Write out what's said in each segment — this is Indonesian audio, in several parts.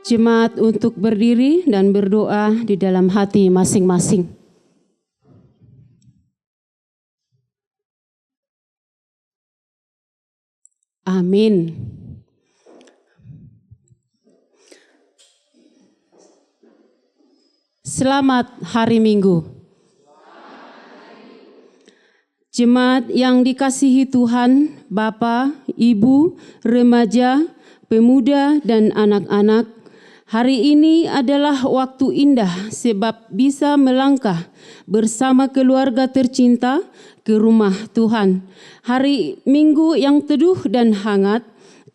Jemaat untuk berdiri dan berdoa di dalam hati masing-masing. Amin. Selamat hari Minggu. Jemaat yang dikasihi Tuhan, Bapa, Ibu, remaja, pemuda, dan anak-anak, hari ini adalah waktu indah sebab bisa melangkah bersama keluarga tercinta ke rumah Tuhan. Hari Minggu yang teduh dan hangat,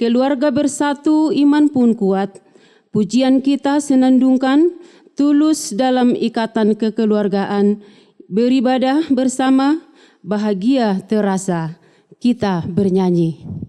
keluarga bersatu, iman pun kuat. Pujian kita senandungkan, tulus dalam ikatan kekeluargaan, beribadah bersama, bahagia terasa. Kita bernyanyi.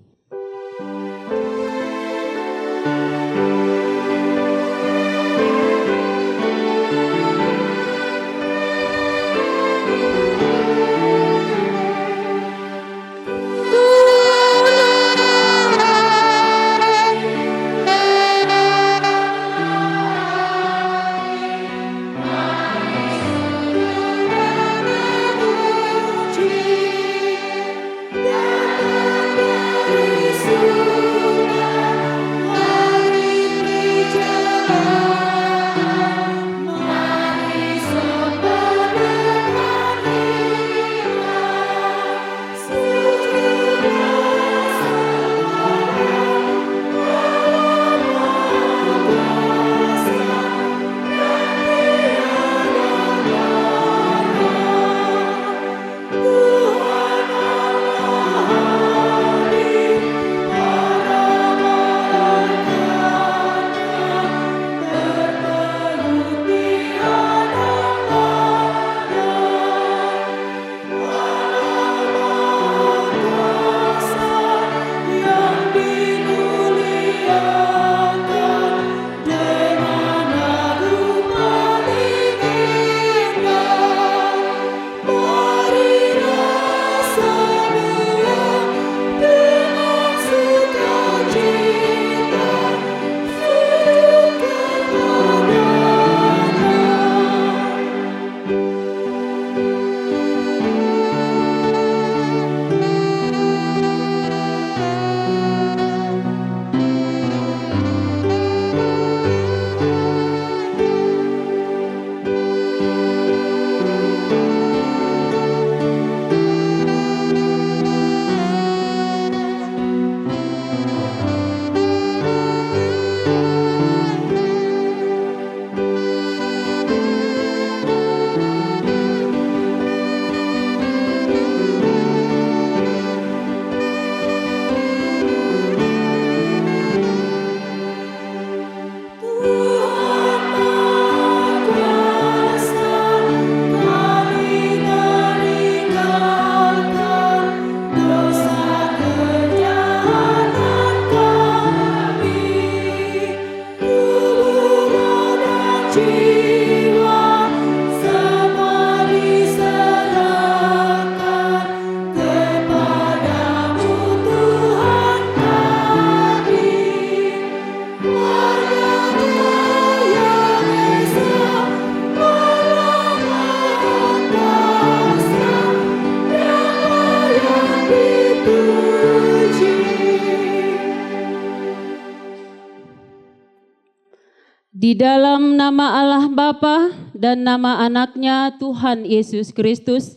Di dalam nama Allah Bapa dan nama Anaknya Tuhan Yesus Kristus,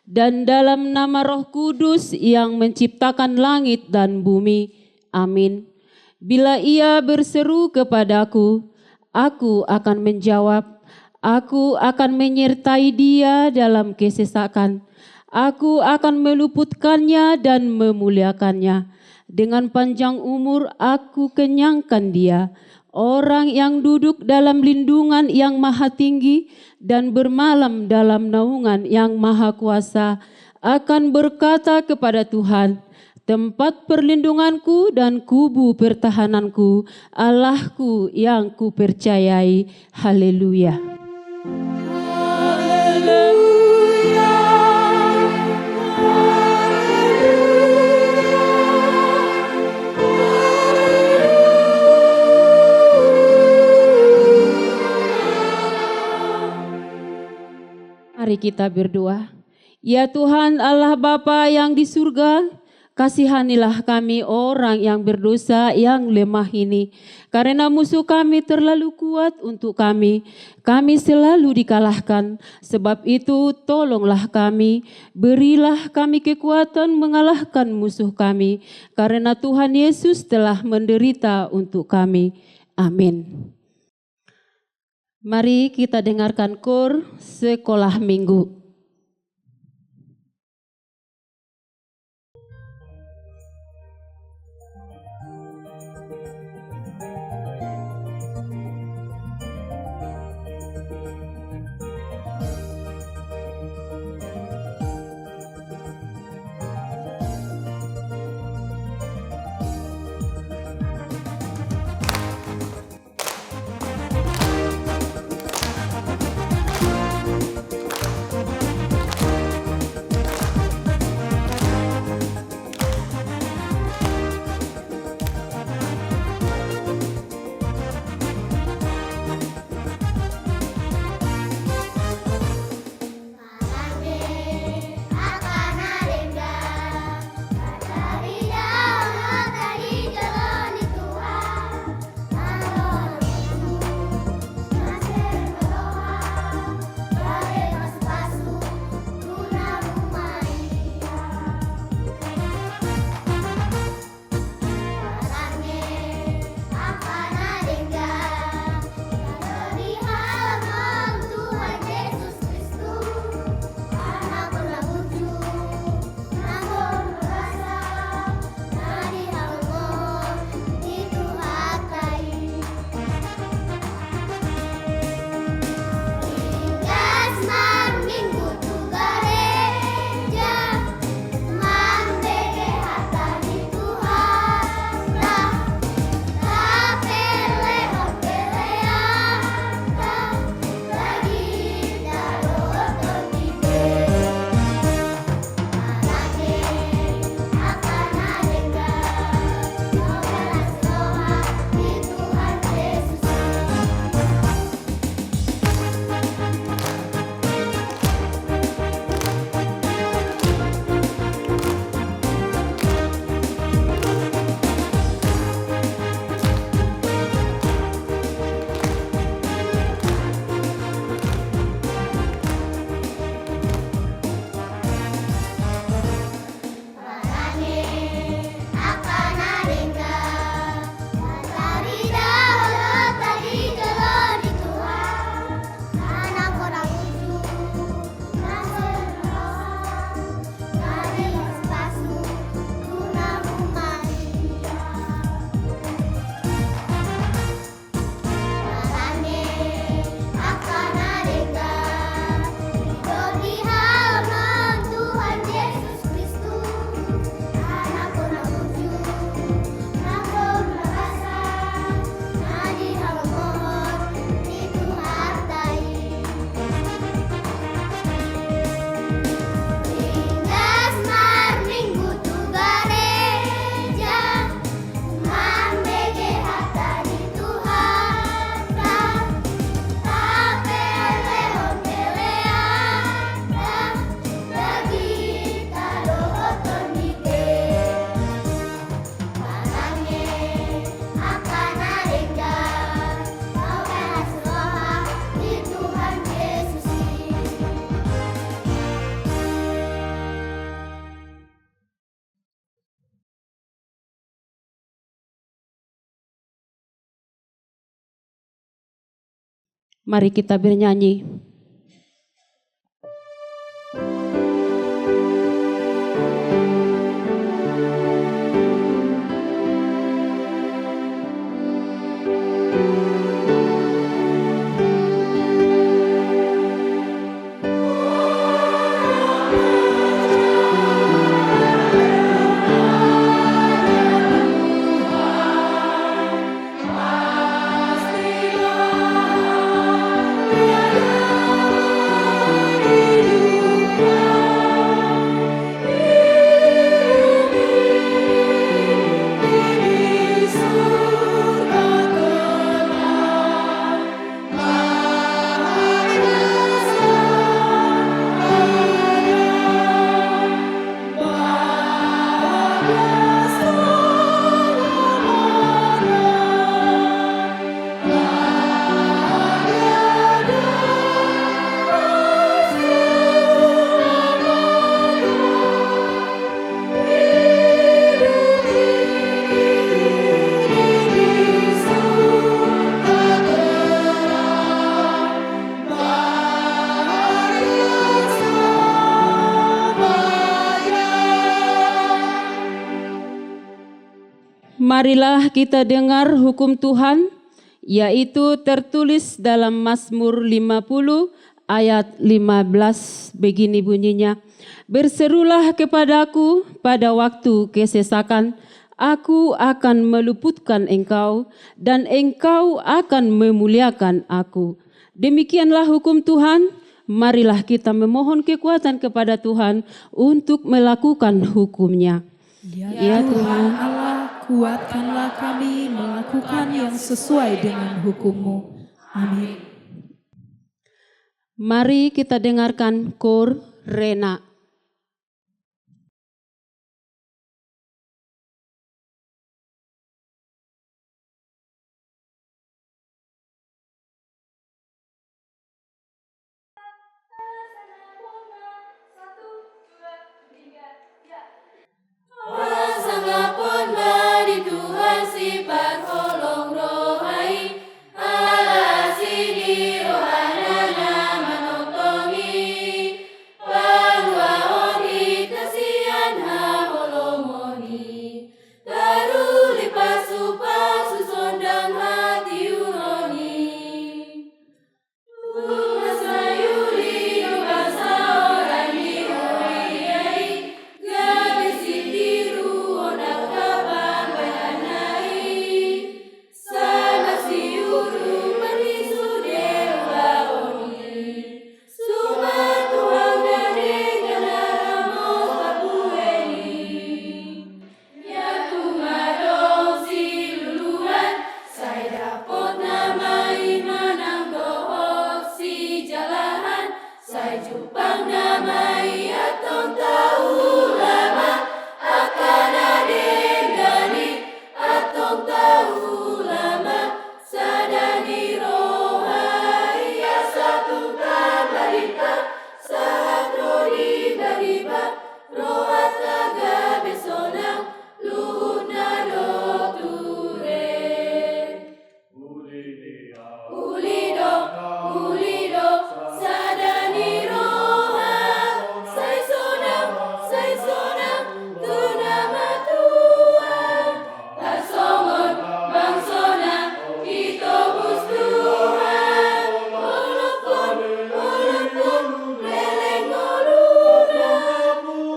dan dalam nama Roh Kudus yang menciptakan langit dan bumi. Amin. Bila ia berseru kepadaku, aku akan menjawab. Aku akan menyertai dia dalam kesesakan. Aku akan meluputkannya dan memuliakannya. Dengan panjang umur aku kenyangkan dia. Orang yang duduk dalam lindungan yang maha tinggi dan bermalam dalam naungan yang maha kuasa akan berkata kepada Tuhan, tempat perlindunganku dan kubu pertahananku, Allahku yang kupercayai. Haleluya. Haleluya. Haleluya. Mari kita berdoa. Ya Tuhan Allah Bapa yang di surga, kasihanilah kami orang yang berdosa yang lemah ini. Karena musuh kami terlalu kuat untuk kami selalu dikalahkan. Sebab itu tolonglah kami, berilah kami kekuatan mengalahkan musuh kami. Karena Tuhan Yesus telah menderita untuk kami. Amin. Mari kita dengarkan KOR Sekolah Minggu. Mari kita bernyanyi. Yeah. Marilah kita dengar hukum Tuhan, yaitu tertulis dalam Mazmur 50 ayat 15, begini bunyinya. Berserulah kepadaku pada waktu kesesakan, aku akan meluputkan engkau dan engkau akan memuliakan aku. Demikianlah hukum Tuhan, marilah kita memohon kekuatan kepada Tuhan untuk melakukan hukum-Nya. Ya Tuhan Allah, kuatkanlah kami melakukan yang sesuai dengan hukum-Mu. Amin. Mari kita dengarkan Kor Rena. Pasanglah pon bari Tuhan si parholong rohai, Allah sini rohanana manotongi, bahwa oni kasihan ha holomoni, taruli pasu sondang hati uroni. Tuhan sayuri bangsa orang dihoiai, gabe sitiru onak kapang bayanai, sana siuru manisu dewa oni, suma Tuhan dari ganaramos babueni. Ya tumadong si luluan, saya dapat namai manang dohok si jalahan, saya jupang namai atong tahu lama, akan adegani atong tahu lama, sadani rohai satu kabarita, saat rodi bariba, rohat naga besonang, luhut nado ture. Ulido, sadani roha, say sonang, tu nama Tuhan. Pasongon, bangsona, ito bus Tuhan. Olopon, leleng oluna.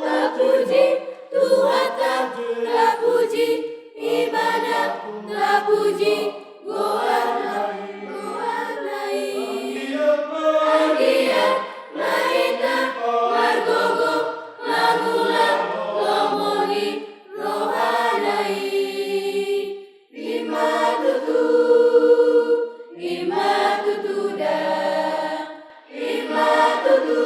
Tapuji, Tuhan tapuji, ibadah tapuji, goar nai. Anggian, maita, margogo, langula, lomoni, rohanai. Imatutu dah, imatutu.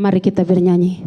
Mari kita bernyanyi.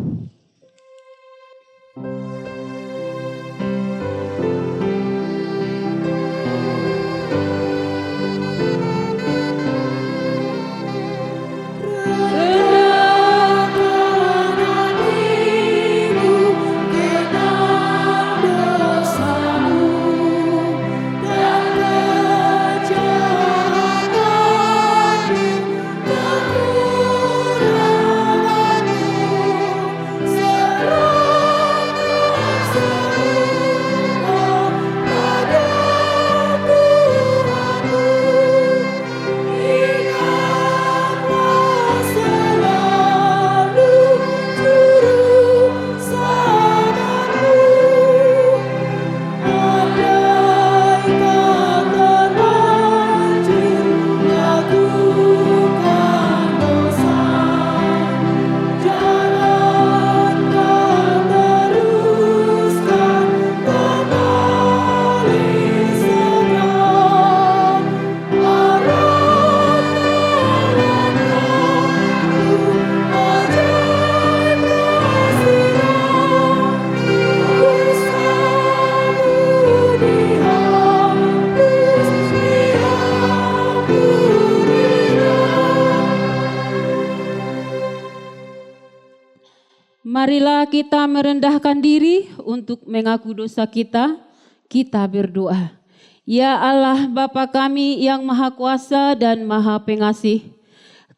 Marilah kita merendahkan diri untuk mengaku dosa kita. Kita berdoa. Ya Allah Bapa kami yang Maha Kuasa dan Maha Pengasih,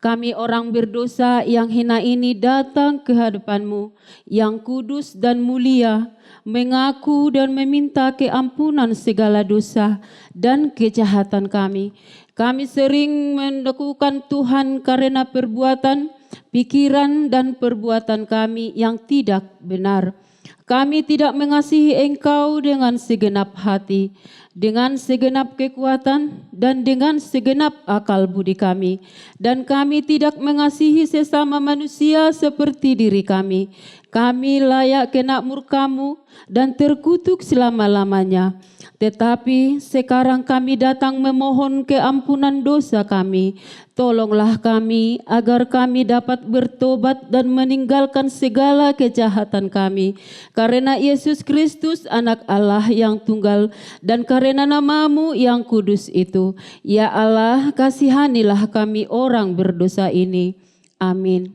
kami orang berdosa yang hina ini datang ke hadapan-Mu yang kudus dan mulia, mengaku dan meminta keampunan segala dosa dan kejahatan kami. Kami sering mendekukan Tuhan karena perbuatan, pikiran dan perbuatan kami yang tidak benar. Kami tidak mengasihi Engkau dengan segenap hati, dengan segenap kekuatan, dan dengan segenap akal budi kami. Dan kami tidak mengasihi sesama manusia seperti diri kami. Kami layak kena murka-Mu dan terkutuk selama-lamanya. Tetapi sekarang kami datang memohon keampunan dosa kami. Tolonglah kami agar kami dapat bertobat dan meninggalkan segala kejahatan kami. Karena Yesus Kristus anak Allah yang tunggal dan karena nama-Mu yang kudus itu. Ya Allah, kasihanilah kami orang berdosa ini. Amin.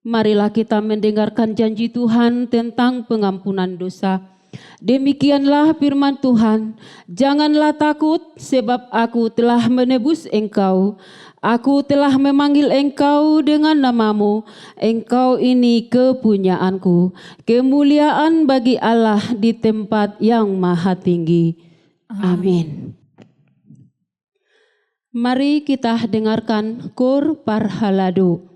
Marilah kita mendengarkan janji Tuhan tentang pengampunan dosa. Demikianlah firman Tuhan, janganlah takut sebab aku telah menebus engkau. Aku telah memanggil engkau dengan nama-Mu. Engkau ini kepunyaanku. Kemuliaan bagi Allah di tempat yang maha tinggi. Amin. Mari kita dengarkan Kor Parhalado.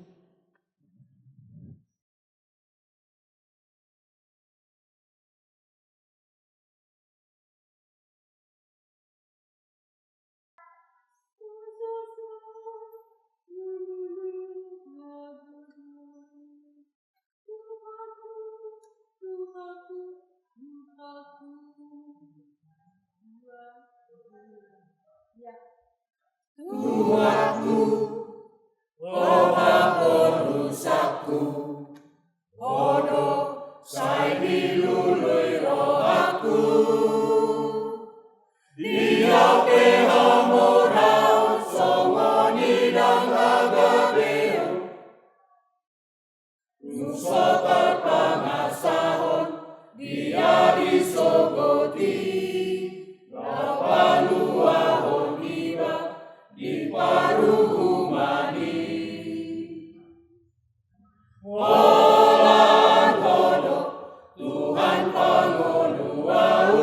Tuhanku, Bapa penusakku, Odo sai dilului rohaku, Dia pehamorau songoni dan agapeo, Nusa terpangasahon Dia disogoti, Bapa luahon iba di paruh mani. Walan kodo Tuhan pangoluau,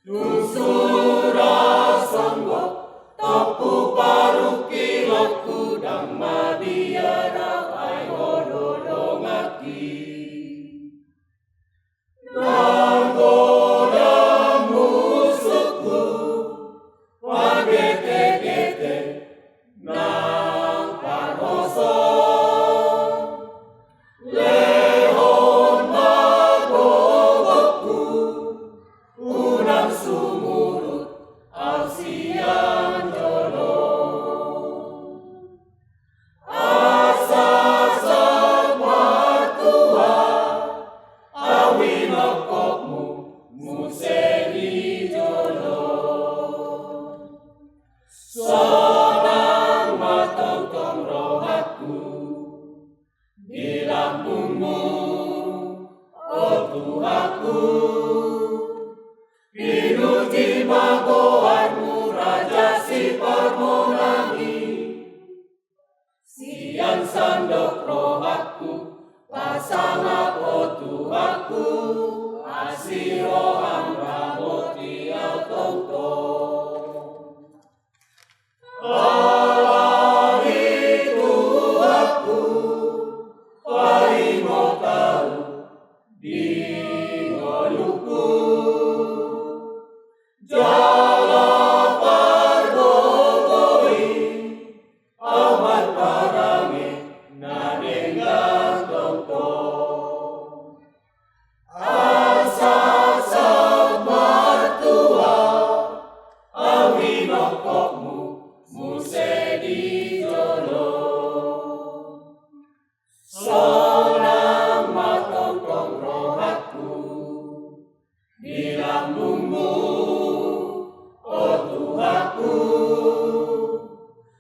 Nusura sanggo topu paruh kilot kudang madiara ai hodolongaki. Nanggoda musuhku wagete-gete nang paroso, lehon magogokku unang sumurut alsian jolo. Asasag matua awinokokmu museni jolo. Sonang matotong rohatku di lambungmu, oh Tuhanku. Pinuji magoanmu Raja si permonangi, sian sandok rohatku pasangap oh Tuhanku, asirohan ramoti al-tongtong. Alari Tuhanku, paimo tahu di ngoluku, jala pargogoi, amat parange nadenggang tongtong. Asasag matua awinokokmu musedi jolo. Sonang matotong rohatku di lambungmu, oh Tuhanku.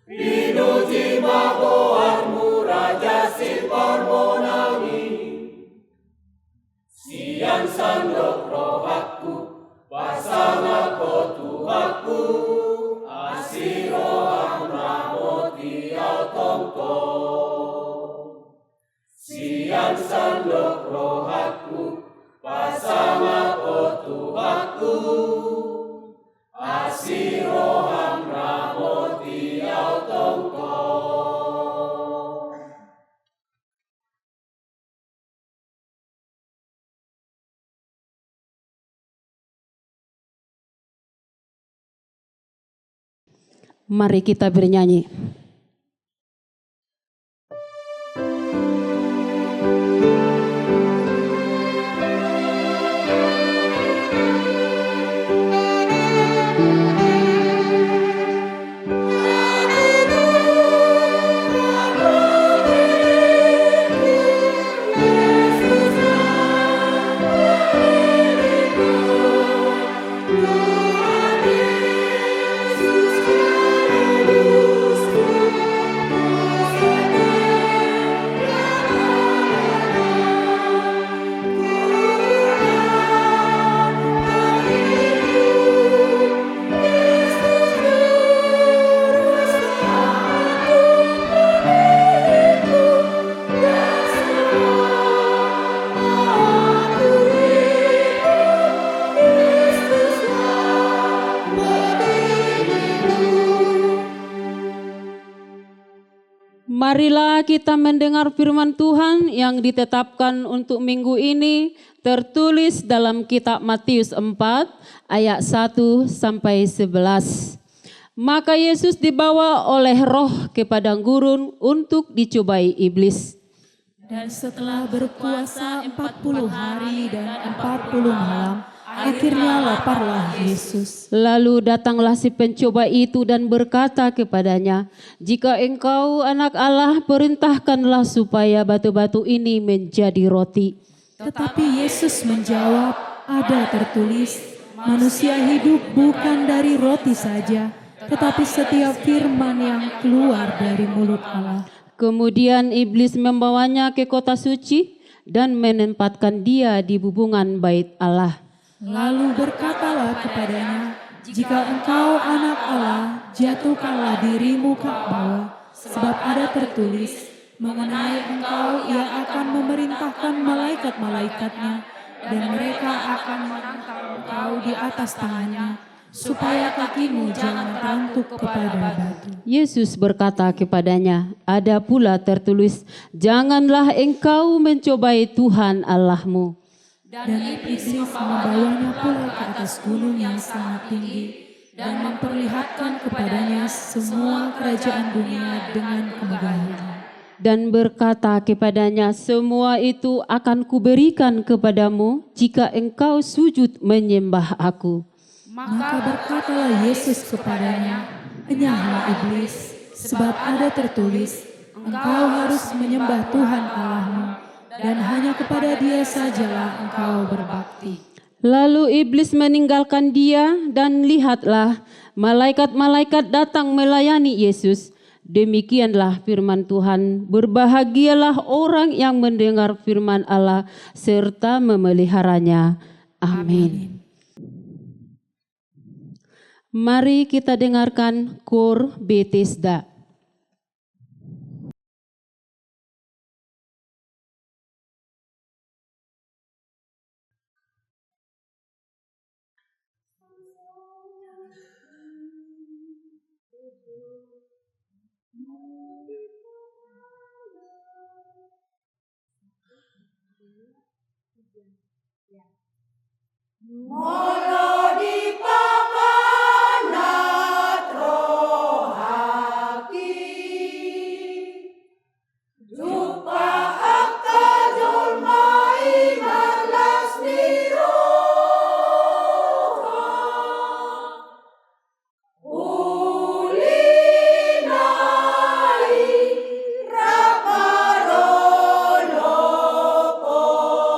Pinuji magoanmu Raja si permonangi, sian sandok rohatku pasangap rohatku, asiroham ramoti autongko. Siang sandok rohatku, pasang aku Tuhanku, asiroham ramoti autongko. Mari kita bernyanyi. Marilah kita mendengar firman Tuhan yang ditetapkan untuk minggu ini tertulis dalam kitab Matius 4 ayat 1 sampai 11. Maka Yesus dibawa oleh Roh ke padang gurun untuk dicobai iblis. Dan setelah berpuasa 40 hari dan 40 malam, akhirnya laparlah Yesus. Lalu datanglah si pencoba itu dan berkata kepadanya, "Jika engkau anak Allah, perintahkanlah supaya batu-batu ini menjadi roti." Tetapi Yesus menjawab, "Ada tertulis, manusia hidup bukan dari roti saja, tetapi setiap firman yang keluar dari mulut Allah." Kemudian iblis membawanya ke kota suci dan menempatkan dia di bubungan bait Allah. Lalu berkatalah kepadanya, "Jika engkau anak Allah, jatuhkanlah dirimu ke bawah, sebab ada tertulis, mengenai engkau ia akan memerintahkan malaikat-malaikatnya, dan mereka akan mengangkat engkau di atas tangannya, supaya kakimu jangan terantuk kepada batu." Yesus berkata kepadanya, "Ada pula tertulis, janganlah engkau mencobai Tuhan Allahmu." Dan iblis membawanya pula ke atas gunung yang sangat tinggi, dan memperlihatkan kepadanya semua kerajaan dunia dengan kemegahannya. Dan berkata kepadanya, "Semua itu akan kuberikan kepadamu jika engkau sujud menyembah aku." Maka berkatalah Yesus kepadanya, "Enyahlah iblis, sebab ada tertulis, engkau harus menyembah Tuhan Allahmu, dan hanya kepada Dia sajalah engkau berbakti." Lalu iblis meninggalkan dia, dan lihatlah, malaikat-malaikat datang melayani Yesus. Demikianlah firman Tuhan. Berbahagialah orang yang mendengar firman Allah serta memeliharanya. Amin. Mari kita dengarkan Kor Bethesda. Mono di pamanat rohaki, jumpa akka jolmai marlas di roha, ulinai raparolo polo.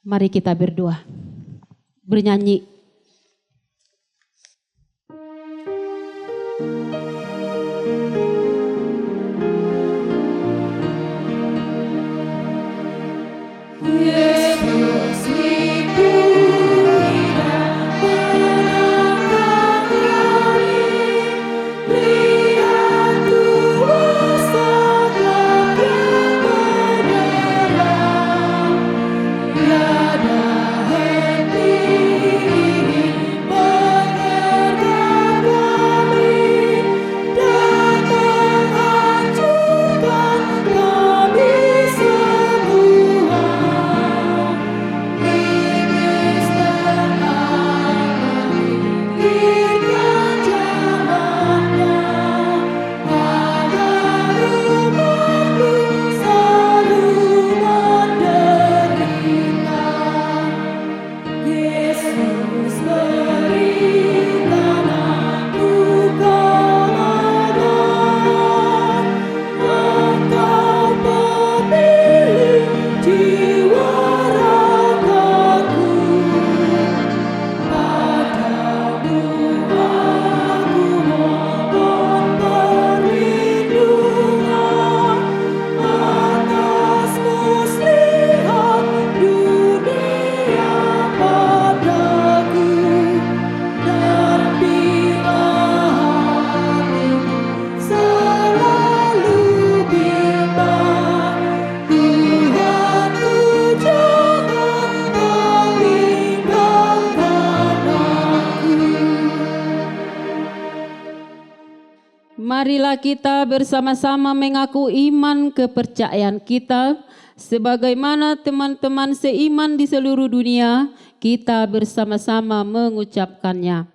Mari kita berdoa, bernyanyi. Yesus lindungi dan menangkan kami, lihat kuasa gelap yang menyerang, tiada henti ingin menyergap kami dan menghancurkan kami semua. Iblis terang menginginkan jalannya agar umatku selalu menderita. Yesus berikan aku kemenangan, Engkau pemilik jiwa ragaku. Padamu aku mohon perlindungan atas muslihat dunia padaku. Dan bila hatiku selalu bimbang, Tuhanku jangan kau tinggalkan aku. Marilah kita bersama-sama mengaku iman kepercayaan kita sebagaimana teman-teman seiman di seluruh dunia kita bersama-sama mengucapkannya.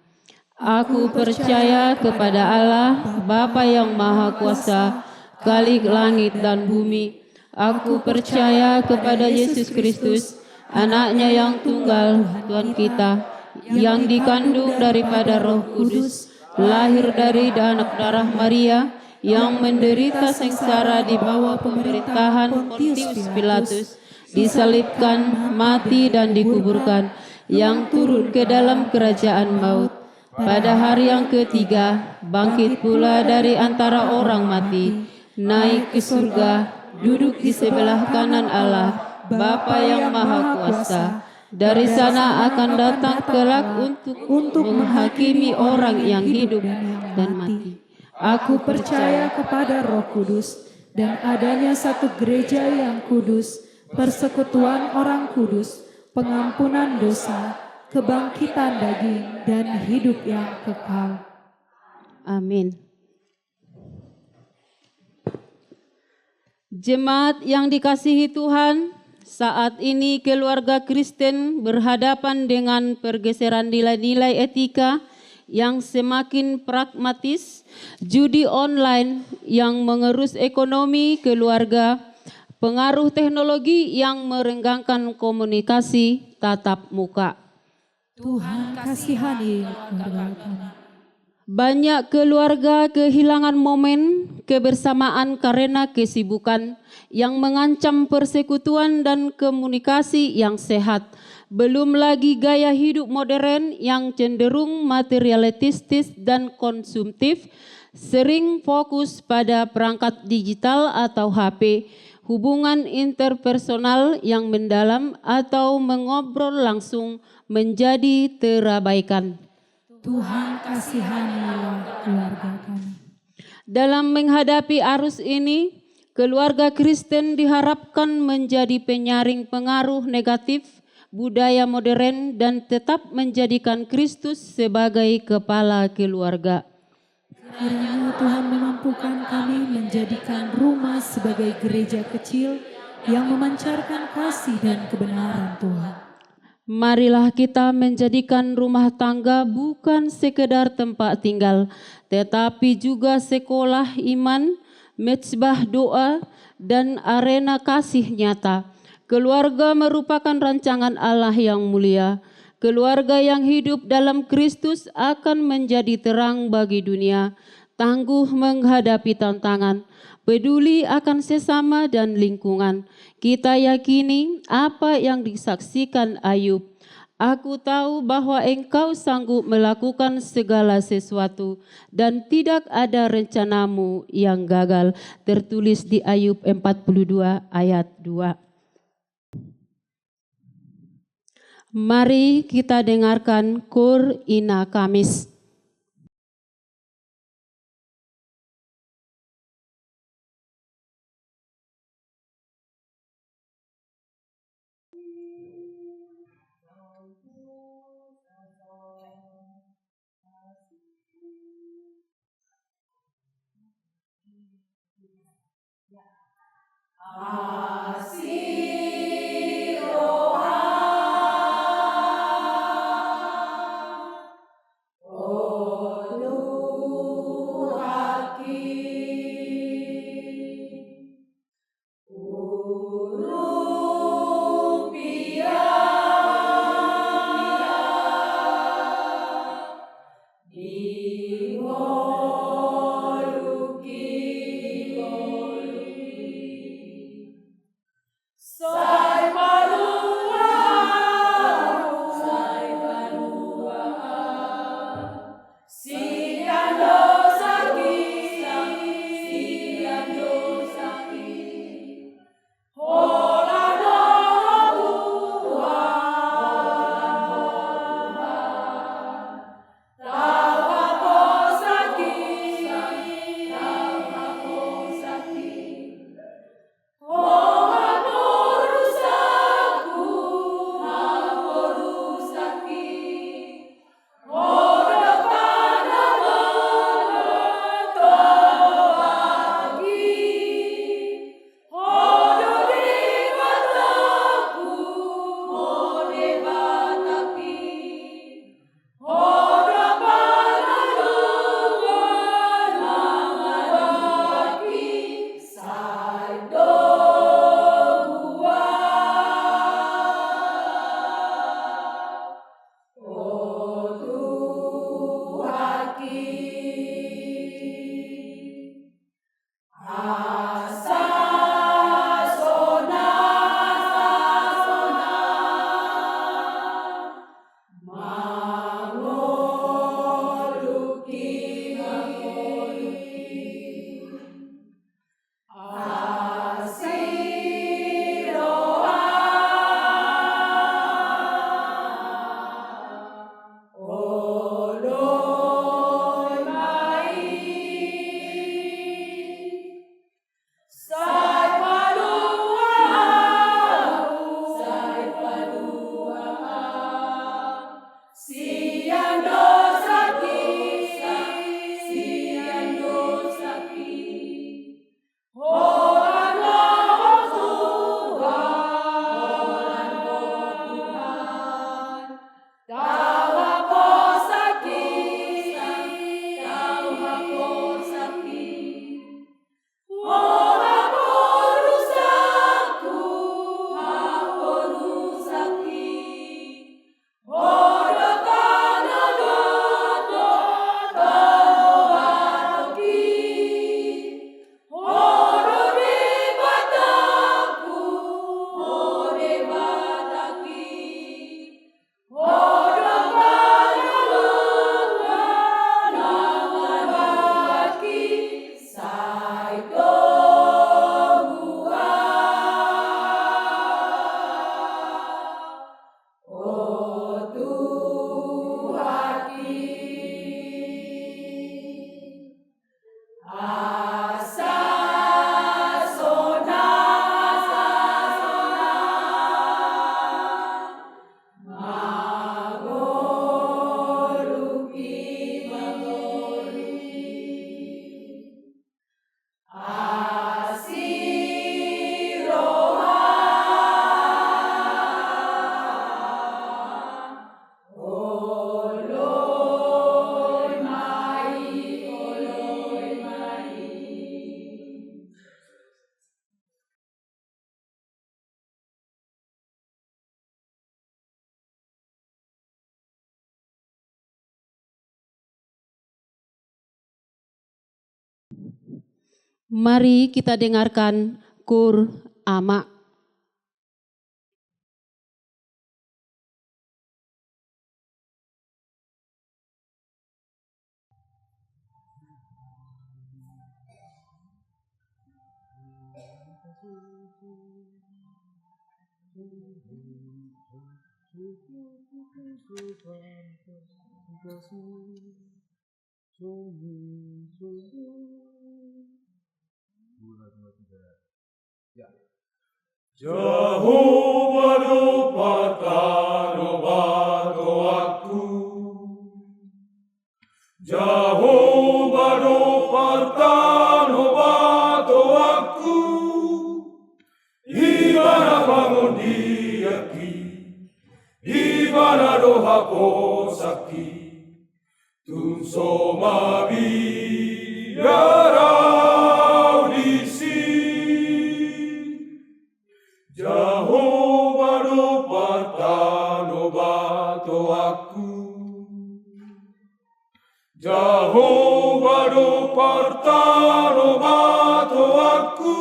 Aku percaya kepada Allah, Bapa yang Maha Kuasa, Khalik langit dan bumi. Aku percaya kepada Yesus Kristus, anaknya yang tunggal, Tuhan kita, yang dikandung daripada Roh Kudus, lahir dari anak darah Maria, yang menderita sengsara di bawah pemerintahan Pontius Pilatus, disalibkan, mati dan dikuburkan, yang turun ke dalam kerajaan maut. Pada hari yang ketiga, bangkit pula dari antara orang mati, naik ke surga, duduk di sebelah kanan Allah, Bapa yang Maha Kuasa. Dari sana akan datang kelak untuk menghakimi orang yang hidup dan mati. Aku percaya kepada Roh Kudus dan adanya satu gereja yang kudus, persekutuan orang kudus, pengampunan dosa, kebangkitan daging, dan hidup yang kekal. Amin. Jemaat yang dikasihi Tuhan, saat ini keluarga Kristen berhadapan dengan pergeseran nilai-nilai etika yang semakin pragmatis, judi online yang mengerus ekonomi keluarga, pengaruh teknologi yang merenggangkan komunikasi tatap muka. Tuhan kasihani keluarga kami. Banyak keluarga kehilangan momen kebersamaan karena kesibukan yang mengancam persekutuan dan komunikasi yang sehat. Belum lagi gaya hidup modern yang cenderung materialistis dan konsumtif, sering fokus pada perangkat digital atau HP, hubungan interpersonal yang mendalam atau mengobrol langsung menjadi terabaikan. Tuhan kasihanilah keluarga kami. Dalam menghadapi arus ini, keluarga Kristen diharapkan menjadi penyaring pengaruh negatif budaya modern dan tetap menjadikan Kristus sebagai kepala keluarga. Kiranya Tuhan memampukan kami menjadikan rumah sebagai gereja kecil yang memancarkan kasih dan kebenaran Tuhan. Marilah kita menjadikan rumah tangga bukan sekedar tempat tinggal, tetapi juga sekolah iman, mezbah doa, dan arena kasih nyata. Keluarga merupakan rancangan Allah yang mulia. Keluarga yang hidup dalam Kristus akan menjadi terang bagi dunia. tangguh menghadapi tantangan, peduli akan sesama dan lingkungan. Kita yakini apa yang disaksikan Ayub. Aku tahu bahwa Engkau sanggup melakukan segala sesuatu dan tidak ada rencanamu yang gagal. Tertulis di Ayub 42 ayat 2. Mari kita dengarkan Kur Ina Kamis. Mari kita dengarkan Kur Ama. Jehovah dapatkan obat aku. Jehovah dapatkan obat aku. Ibana bangun diaki, ibana doha kosaki. Tun somabi yarau disi. Jehovah dapatkan obat aku. Jehovah dapatkan obat aku.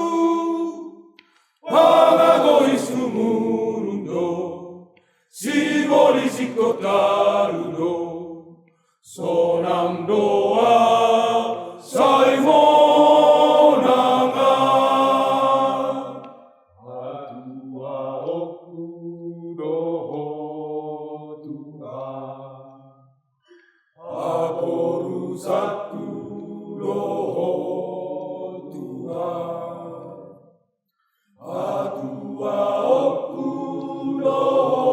Pagagoy sumurundo, sigoli sikotarudo. Sonang doa saimonanga. Atua oku doho Tuhan. Aporusaku doho Tuhan. Atua oku doho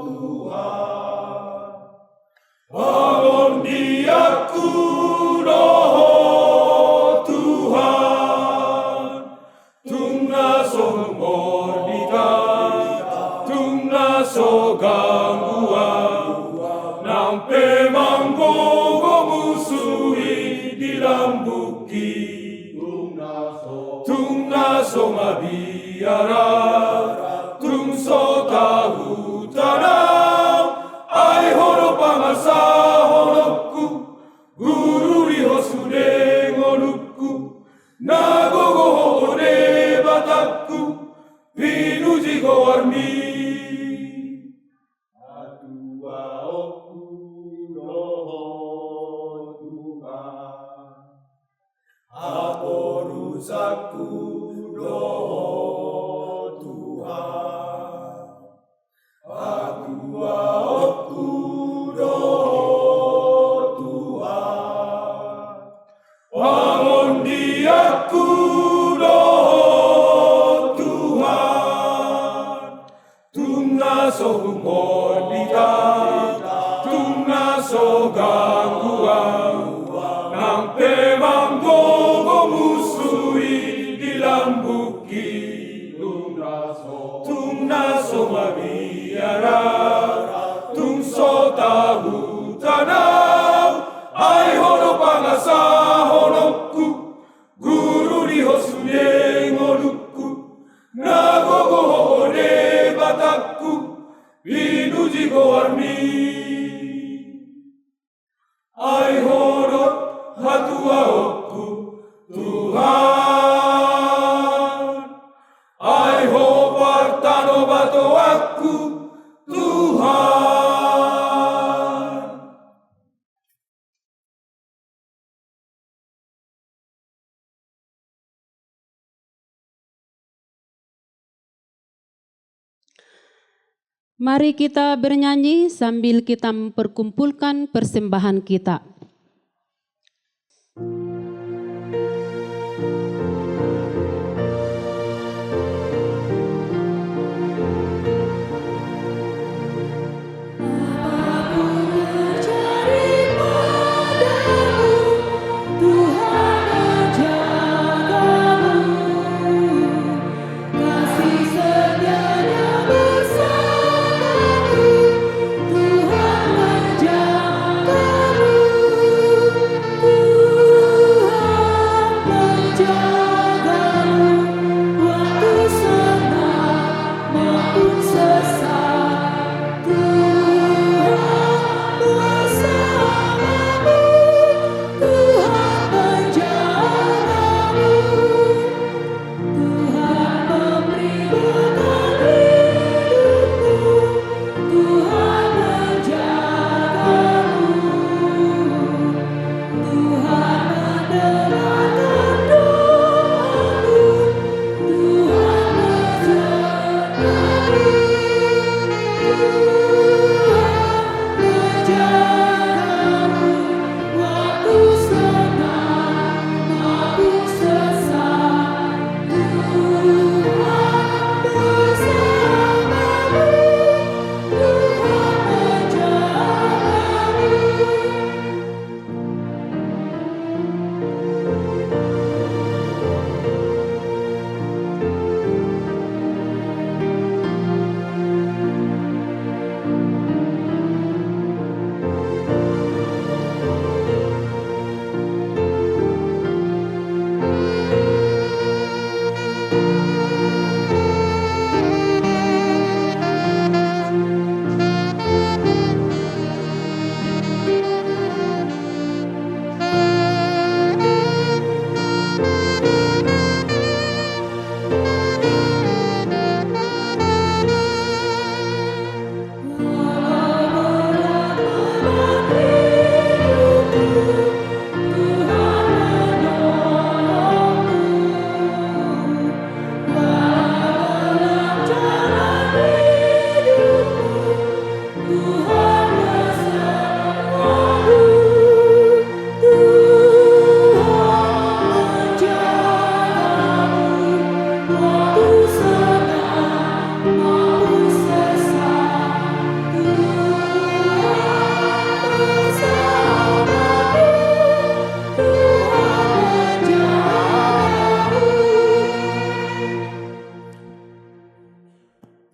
Tuhan. Bangun diaku doho Tuhan. Tungna so mordika, tungna so gangguan. Nampe manggogo musui di lambuki. Tungna so mabiara, tung so tahu tanam. Ai horo pangasa horoku, guru rihosude ngoluku. Nagogo hore bataku, pinuji goarmi. Atua oku doho Tuhan. Aporusaku doho Tuhan. Atua oku doho Tuhan. Bangun diaku doho Tuhan. Tungna so mordika, tungna so gangguan. Nampe manggogo musui di lambuki. Tungna so mabiara, tung so tahu tanam. Ai horo pangasa horoku, guru rihosude ngoluku. Nagogo hore bataku, pinuji goarmi. Ai horo hatua oku Tuhan. Ai ho partano bato aku Tuhan. Mari kita bernyanyi sambil kita memperkumpulkan persembahan kita. Tuhan menjagamu.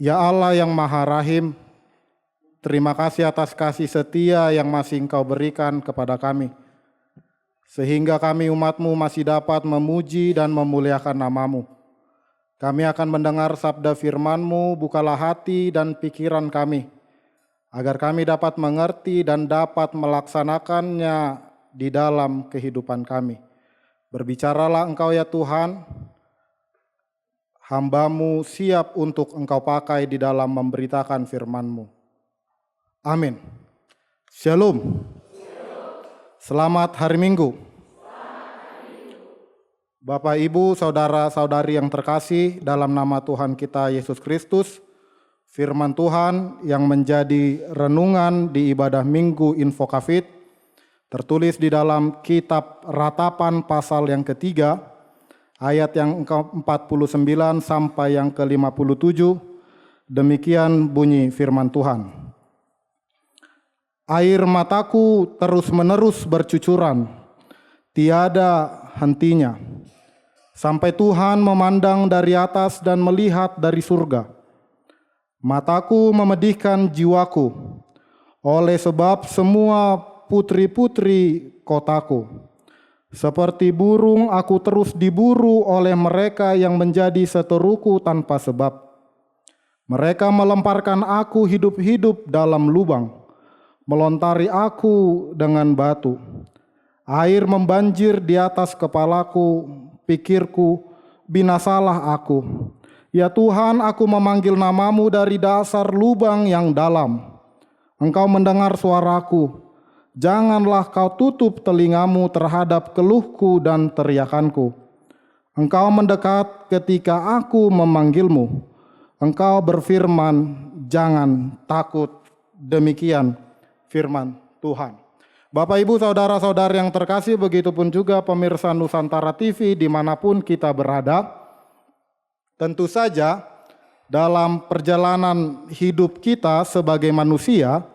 Ya Allah yang Maha Rahim, terima kasih atas kasih setia yang masih Engkau berikan kepada kami, sehingga kami umat-Mu masih dapat memuji dan memuliakan nama-Mu. Kami akan mendengar sabda firman-Mu, bukalah hati dan pikiran kami, agar kami dapat mengerti dan dapat melaksanakannya di dalam kehidupan kami. Berbicaralah Engkau ya Tuhan, hamba-Mu siap untuk Engkau pakai di dalam memberitakan firman-Mu. Amin. Shalom. Selamat hari Minggu. Bapak, Ibu, saudara-saudari yang terkasih, dalam nama Tuhan kita Yesus Kristus, firman Tuhan yang menjadi renungan di ibadah Minggu Infokafit tertulis di dalam kitab Ratapan pasal yang ketiga, ayat yang ke-49 sampai yang ke-57. Demikian bunyi firman Tuhan. Air mataku terus-menerus bercucuran, tiada hentinya, sampai Tuhan memandang dari atas dan melihat dari surga. Mataku memedihkan jiwaku, oleh sebab semua putri-putri kotaku. Seperti burung aku terus diburu oleh mereka yang menjadi seteruku tanpa sebab. Mereka melemparkan aku hidup-hidup dalam lubang, melontari aku dengan batu. Air membanjir di atas kepalaku, pikirku, binasalah aku. Ya Tuhan, aku memanggil nama-Mu dari dasar lubang yang dalam. Engkau mendengar suaraku. Janganlah Kau tutup telinga-Mu terhadap keluhku dan teriakanku. Engkau mendekat ketika aku memanggil-Mu. Engkau berfirman, jangan takut. Demikian firman Tuhan. Bapak, Ibu, saudara-saudari yang terkasih, begitupun juga pemirsa Nusantara TV dimanapun kita berada. Tentu saja dalam perjalanan hidup kita sebagai manusia,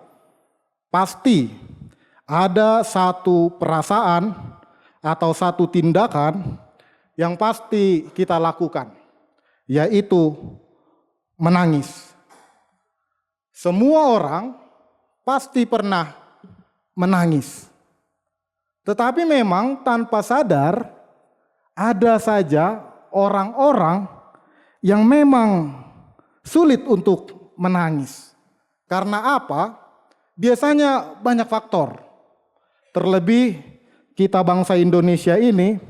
pasti ada satu perasaan atau satu tindakan yang pasti kita lakukan, yaitu menangis. Semua orang pasti pernah menangis. Tetapi memang tanpa sadar ada saja orang-orang yang memang sulit untuk menangis. Karena apa? Biasanya banyak faktor. Terlebih kita bangsa Indonesia ini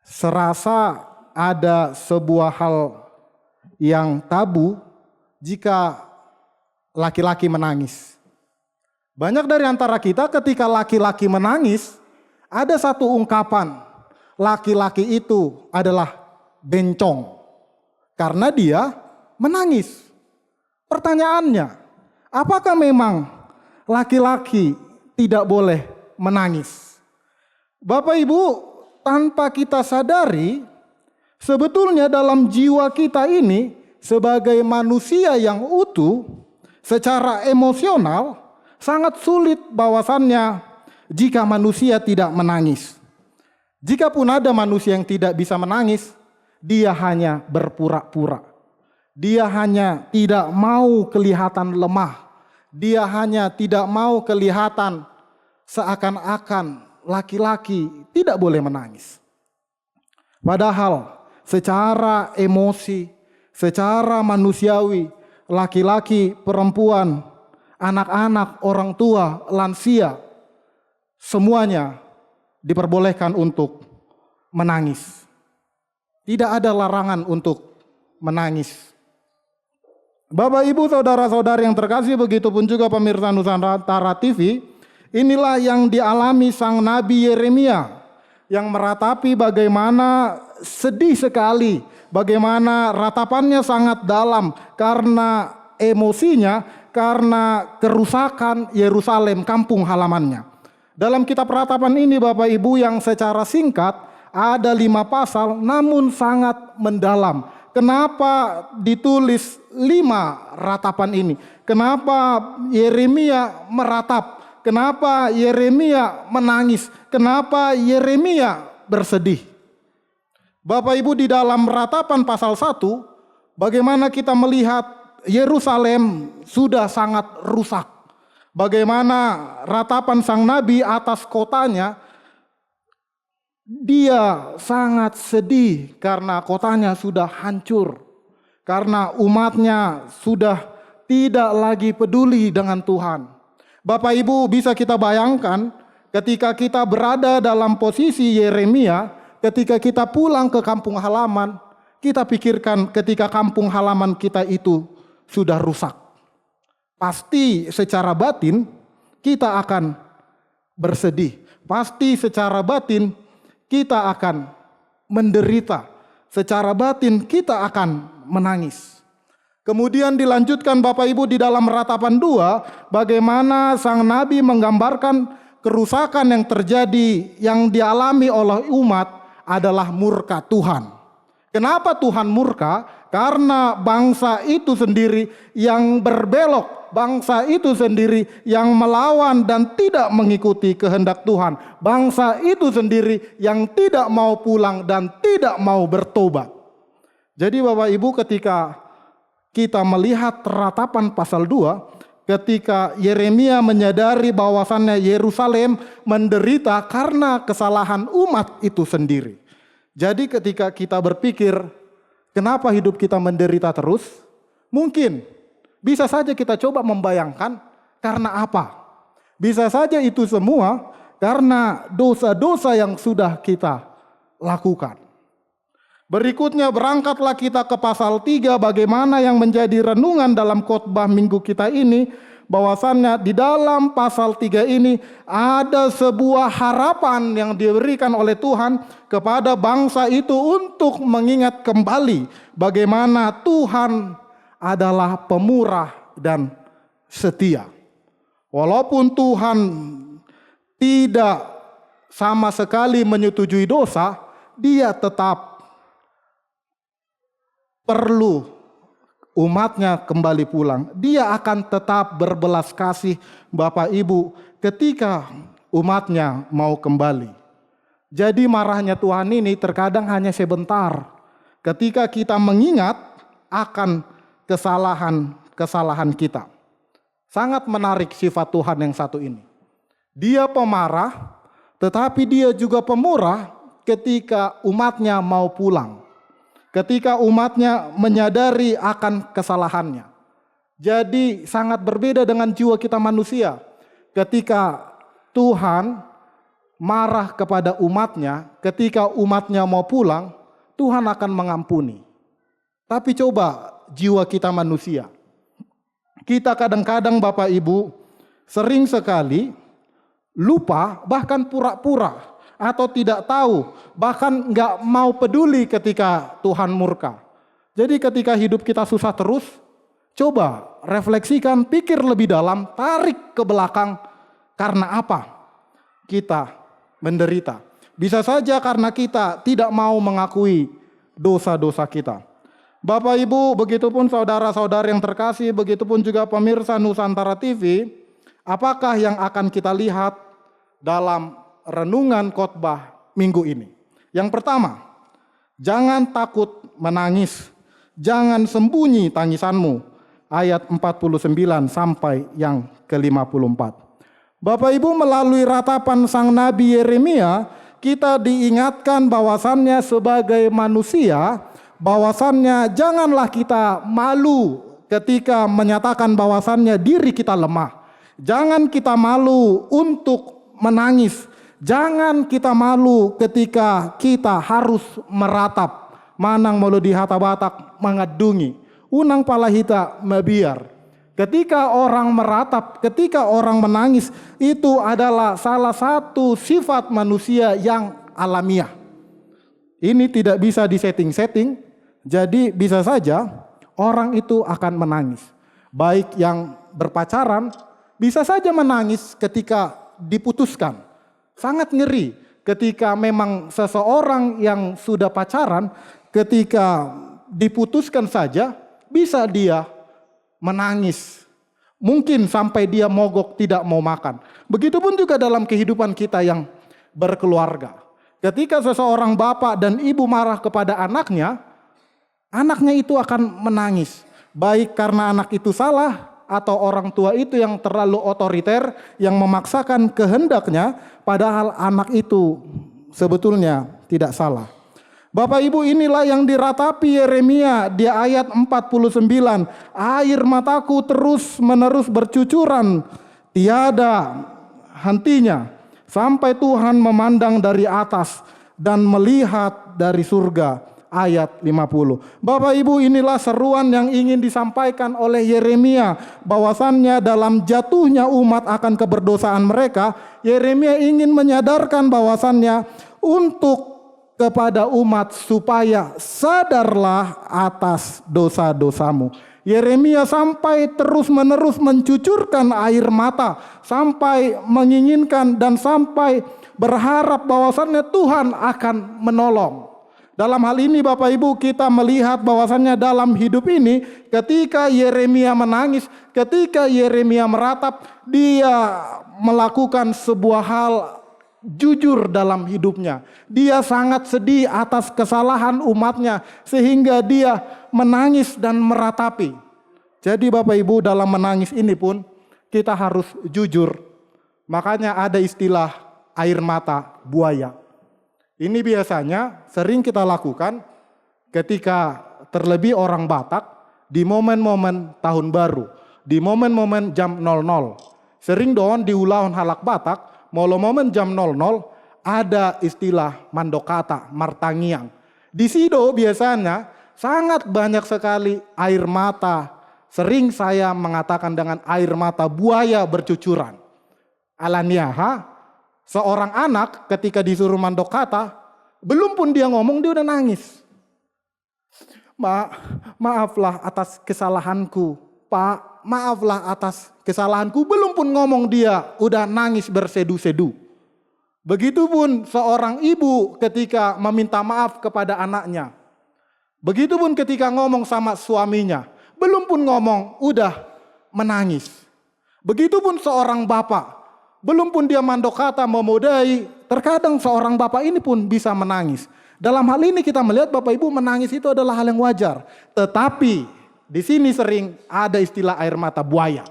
serasa ada sebuah hal yang tabu jika laki-laki menangis. Banyak dari antara kita ketika laki-laki menangis, ada satu ungkapan, laki-laki itu adalah bencong karena dia menangis. Pertanyaannya, apakah memang laki-laki tidak boleh menangis? Bapak Ibu, tanpa kita sadari, sebetulnya dalam jiwa kita ini sebagai manusia yang utuh, secara emosional sangat sulit bahwasannya jika manusia tidak menangis. Jikapun ada manusia yang tidak bisa menangis, dia hanya berpura-pura. Dia hanya tidak mau kelihatan lemah. Dia hanya tidak mau kelihatan seakan-akan laki-laki tidak boleh menangis. Padahal secara emosi, secara manusiawi, laki-laki, perempuan, anak-anak, orang tua, lansia, semuanya diperbolehkan untuk menangis. Tidak ada larangan untuk menangis. Bapak, Ibu, saudara-saudari yang terkasih, begitupun juga pemirsa Nusantara TV, inilah yang dialami sang Nabi Yeremia yang meratapi bagaimana sedih sekali, bagaimana ratapannya sangat dalam karena emosinya, karena kerusakan Yerusalem, kampung halamannya. Dalam kitab Ratapan ini, Bapak Ibu, yang secara singkat ada 5 pasal namun sangat mendalam. Kenapa ditulis 5 ratapan ini? Kenapa Yeremia meratap? Kenapa Yeremia menangis? Kenapa Yeremia bersedih? Bapak Ibu, di dalam Ratapan pasal 1, bagaimana kita melihat Yerusalem sudah sangat rusak. Bagaimana ratapan sang nabi atas kotanya, dia sangat sedih karena kotanya sudah hancur. Karena umatnya sudah tidak lagi peduli dengan Tuhan. Bapak Ibu, bisa kita bayangkan ketika kita berada dalam posisi Yeremia, ketika kita pulang ke kampung halaman, kita pikirkan ketika kampung halaman kita itu sudah rusak. Pasti secara batin kita akan bersedih. Pasti secara batin kita akan menderita. Secara batin kita akan menangis. Kemudian dilanjutkan Bapak Ibu di dalam ratapan 2, bagaimana sang nabi menggambarkan kerusakan yang terjadi yang dialami oleh umat adalah murka Tuhan. Kenapa Tuhan murka? Karena bangsa itu sendiri yang berbelok, bangsa itu sendiri yang melawan dan tidak mengikuti kehendak Tuhan. Bangsa itu sendiri yang tidak mau pulang dan tidak mau bertobat. Jadi Bapak Ibu, ketika kita melihat ratapan pasal 2, ketika Yeremia menyadari bahwasannya Yerusalem menderita karena kesalahan umat itu sendiri. Jadi ketika kita berpikir, kenapa hidup kita menderita terus? Mungkin bisa saja kita coba membayangkan karena apa? Bisa saja itu semua karena dosa-dosa yang sudah kita lakukan. Berikutnya berangkatlah kita ke pasal 3, bagaimana yang menjadi renungan dalam khotbah minggu kita ini, bahwasannya di dalam pasal 3 ini ada sebuah harapan yang diberikan oleh Tuhan kepada bangsa itu untuk mengingat kembali bagaimana Tuhan adalah pemurah dan setia. Walaupun Tuhan tidak sama sekali menyetujui dosa, Dia tetap perlu umatnya kembali pulang. Dia akan tetap berbelas kasih Bapak Ibu ketika umatnya mau kembali. Jadi marahnya Tuhan ini terkadang hanya sebentar. Ketika kita mengingat akan kesalahan kita. Sangat menarik sifat Tuhan yang satu ini. Dia pemarah, tetapi dia juga pemurah ketika umatnya mau pulang. Ketika umatnya menyadari akan kesalahannya. Jadi sangat berbeda dengan jiwa kita manusia. Ketika Tuhan marah kepada umatnya, ketika umatnya mau pulang, Tuhan akan mengampuni. Tapi coba jiwa kita manusia. Kita kadang-kadang Bapak Ibu sering sekali lupa, bahkan pura-pura atau tidak tahu, bahkan nggak mau peduli ketika Tuhan murka. Jadi ketika hidup kita susah terus, coba refleksikan, pikir lebih dalam, tarik ke belakang. Karena apa kita menderita? Bisa saja karena kita tidak mau mengakui dosa-dosa kita. Bapak Ibu, begitupun saudara-saudara yang terkasih, begitupun juga pemirsa Nusantara TV, apakah yang akan kita lihat dalam renungan khotbah minggu ini? Yang pertama, jangan takut menangis, jangan sembunyi tangisanmu. Ayat 49 sampai yang ke-54. Bapak Ibu, melalui ratapan sang Nabi Yeremia, kita diingatkan bahwasannya sebagai manusia, bahwasannya janganlah kita malu ketika menyatakan bahwasannya diri kita lemah. Jangan kita malu untuk menangis. Jangan kita malu ketika kita harus meratap. Manang mulu di hata batak mengedungi. Unang palahita mebiar. Ketika orang meratap, ketika orang menangis, itu adalah salah satu sifat manusia yang alamiah. Ini tidak bisa disetting-setting. Jadi bisa saja orang itu akan menangis. Baik yang berpacaran, bisa saja menangis ketika diputuskan. Sangat ngeri ketika memang seseorang yang sudah pacaran, ketika diputuskan saja, bisa dia menangis. Mungkin sampai dia mogok tidak mau makan. Begitupun juga dalam kehidupan kita yang berkeluarga. Ketika seseorang bapak dan ibu marah kepada anaknya, anaknya itu akan menangis. Baik karena anak itu salah atau orang tua itu yang terlalu otoriter yang memaksakan kehendaknya padahal anak itu sebetulnya tidak salah. Bapak Ibu, inilah yang diratapi Yeremia di ayat 49. Air mataku terus menerus bercucuran tiada hentinya sampai Tuhan memandang dari atas dan melihat dari surga. Ayat 50. Bapak Ibu, inilah seruan yang ingin disampaikan oleh Yeremia, bahwasannya dalam jatuhnya umat akan keberdosaan mereka, Yeremia ingin menyadarkan bahwasannya untuk kepada umat supaya sadarlah atas dosa-dosamu. Yeremia sampai terus-menerus mencucurkan air mata, sampai menginginkan dan sampai berharap bahwasannya Tuhan akan menolong. Dalam hal ini Bapak Ibu, kita melihat bahwasannya dalam hidup ini ketika Yeremia menangis, ketika Yeremia meratap, dia melakukan sebuah hal jujur dalam hidupnya. Dia sangat sedih atas kesalahan umatnya sehingga dia menangis dan meratapi. Jadi Bapak Ibu, dalam menangis ini pun kita harus jujur. Makanya ada istilah air mata buaya. Ini biasanya sering kita lakukan ketika terlebih orang Batak di momen-momen tahun baru, di momen-momen jam 00. Sering doon di ulahon halak Batak, molo momen jam 00 ada istilah mandokata, martangiang. Di sido biasanya sangat banyak sekali air mata, sering saya mengatakan dengan air mata buaya bercucuran. Alaniaha, seorang anak ketika disuruh mandok kata, belum pun dia ngomong dia udah nangis. Maaflah atas kesalahanku, Pak. Maaflah atas kesalahanku. Belum pun ngomong dia udah nangis bersedu-sedu. Begitupun seorang ibu ketika meminta maaf kepada anaknya. Begitupun ketika ngomong sama suaminya. Belum pun ngomong udah menangis. Begitupun seorang bapak. Belum pun dia mandok kata memodai, terkadang seorang bapak ini pun bisa menangis. Dalam hal ini kita melihat Bapak Ibu menangis itu adalah hal yang wajar. Tetapi di sini sering ada istilah air mata buaya.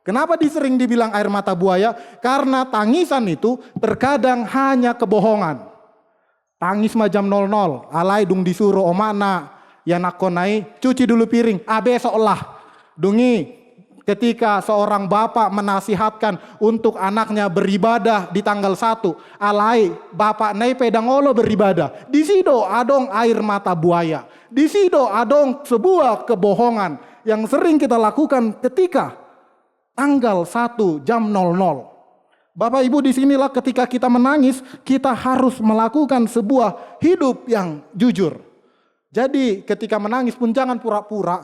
Kenapa sering dibilang air mata buaya? Karena tangisan itu terkadang hanya kebohongan. Tangis jam 00, alai dung disuruh omana, ya nakonai, cuci dulu piring, besok lah. Dungi. Ketika seorang bapak menasihatkan untuk anaknya beribadah di tanggal 1, alai bapak nai pedangolo beribadah. Di sido adong air mata buaya. Di sido adong sebuah kebohongan yang sering kita lakukan ketika tanggal 1 jam 00. Bapak Ibu, disinilah ketika kita menangis, kita harus melakukan sebuah hidup yang jujur. Jadi ketika menangis pun jangan pura-pura.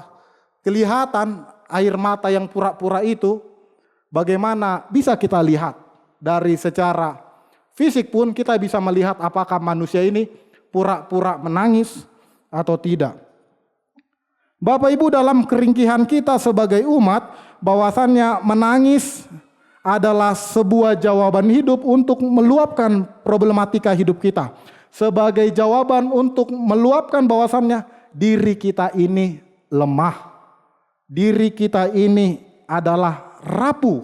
Kelihatan air mata yang pura-pura itu bagaimana bisa kita lihat dari secara fisik pun kita bisa melihat apakah manusia ini pura-pura menangis atau tidak. Bapak Ibu, dalam keringkihan kita sebagai umat, bahwasannya menangis adalah sebuah jawaban hidup untuk meluapkan problematika hidup kita. Sebagai jawaban untuk meluapkan bahwasannya diri kita ini lemah. Diri kita ini adalah rapuh.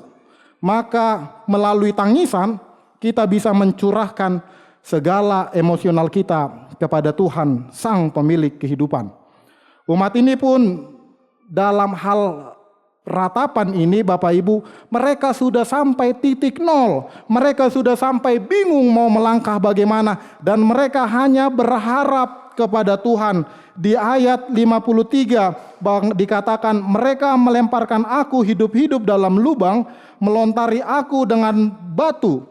Maka melalui tangisan kita bisa mencurahkan segala emosional kita kepada Tuhan, Sang Pemilik kehidupan. Umat ini pun dalam hal ratapan ini Bapak Ibu, mereka sudah sampai titik 0. Mereka sudah sampai bingung mau melangkah bagaimana. Dan mereka hanya berharap kepada Tuhan. Di ayat 53 dikatakan mereka melemparkan aku hidup-hidup dalam lubang, melontari aku dengan batu.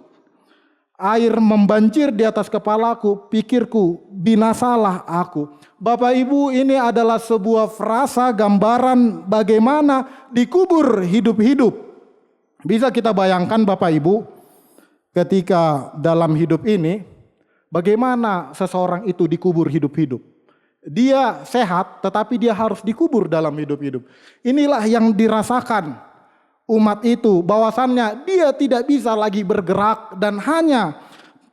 Air membanjir di atas kepalaku, pikirku binasalah aku. Bapak Ibu, ini adalah sebuah frasa gambaran bagaimana dikubur hidup-hidup. Bisa kita bayangkan Bapak Ibu, ketika dalam hidup ini, bagaimana seseorang itu dikubur hidup-hidup. Dia sehat tetapi dia harus dikubur dalam hidup-hidup. Inilah yang dirasakan umat itu, bahwasannya dia tidak bisa lagi bergerak dan hanya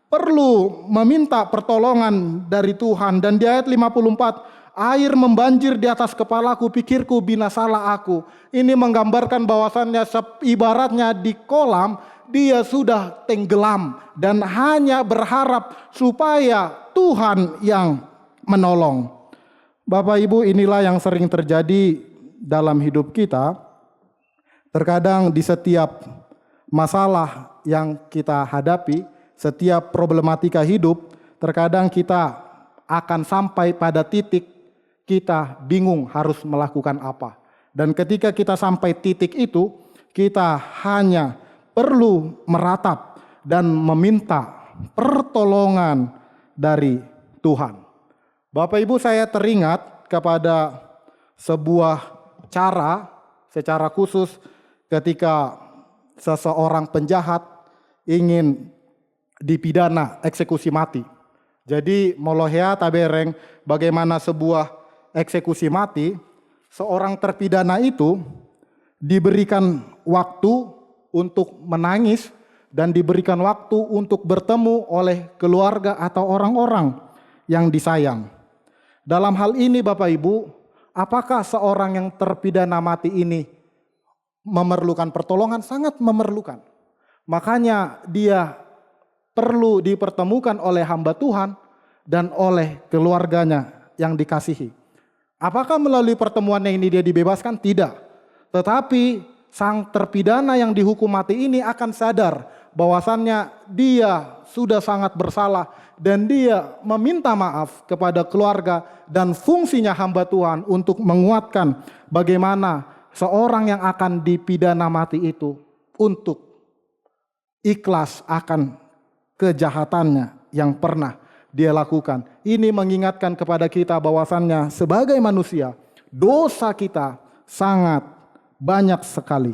perlu meminta pertolongan dari Tuhan. Dan di ayat 54, Air membanjir di atas kepalaku, pikirku binasalah aku. Ini menggambarkan bahwasannya ibaratnya di kolam dia sudah tenggelam dan hanya berharap supaya Tuhan yang menolong. Bapak Ibu, inilah yang sering terjadi dalam hidup kita. Terkadang di setiap masalah yang kita hadapi, setiap problematika hidup, terkadang kita akan sampai pada titik kita bingung harus melakukan apa. Dan ketika kita sampai titik itu, kita hanya perlu meratap dan meminta pertolongan dari Tuhan. Bapak Ibu, saya teringat kepada sebuah cara secara khusus ketika seseorang penjahat ingin dipidana eksekusi mati. Jadi molohea tabereng, bagaimana sebuah eksekusi mati, seorang terpidana itu diberikan waktu untuk menangis dan diberikan waktu untuk bertemu oleh keluarga atau orang-orang yang disayang. Dalam hal ini Bapak Ibu, apakah seorang yang terpidana mati ini memerlukan pertolongan? Sangat memerlukan. Makanya dia perlu dipertemukan oleh hamba Tuhan dan oleh keluarganya yang dikasihi. Apakah melalui pertemuannya ini dia dibebaskan? Tidak. Tetapi sang terpidana yang dihukum mati ini akan sadar bahwasannya dia sudah sangat bersalah dan dia meminta maaf kepada keluarga, dan fungsinya hamba Tuhan untuk menguatkan bagaimana seorang yang akan dipidana mati itu untuk ikhlas akan kejahatannya yang pernah dia lakukan. Ini mengingatkan kepada kita bahwasannya sebagai manusia, dosa kita sangat banyak sekali.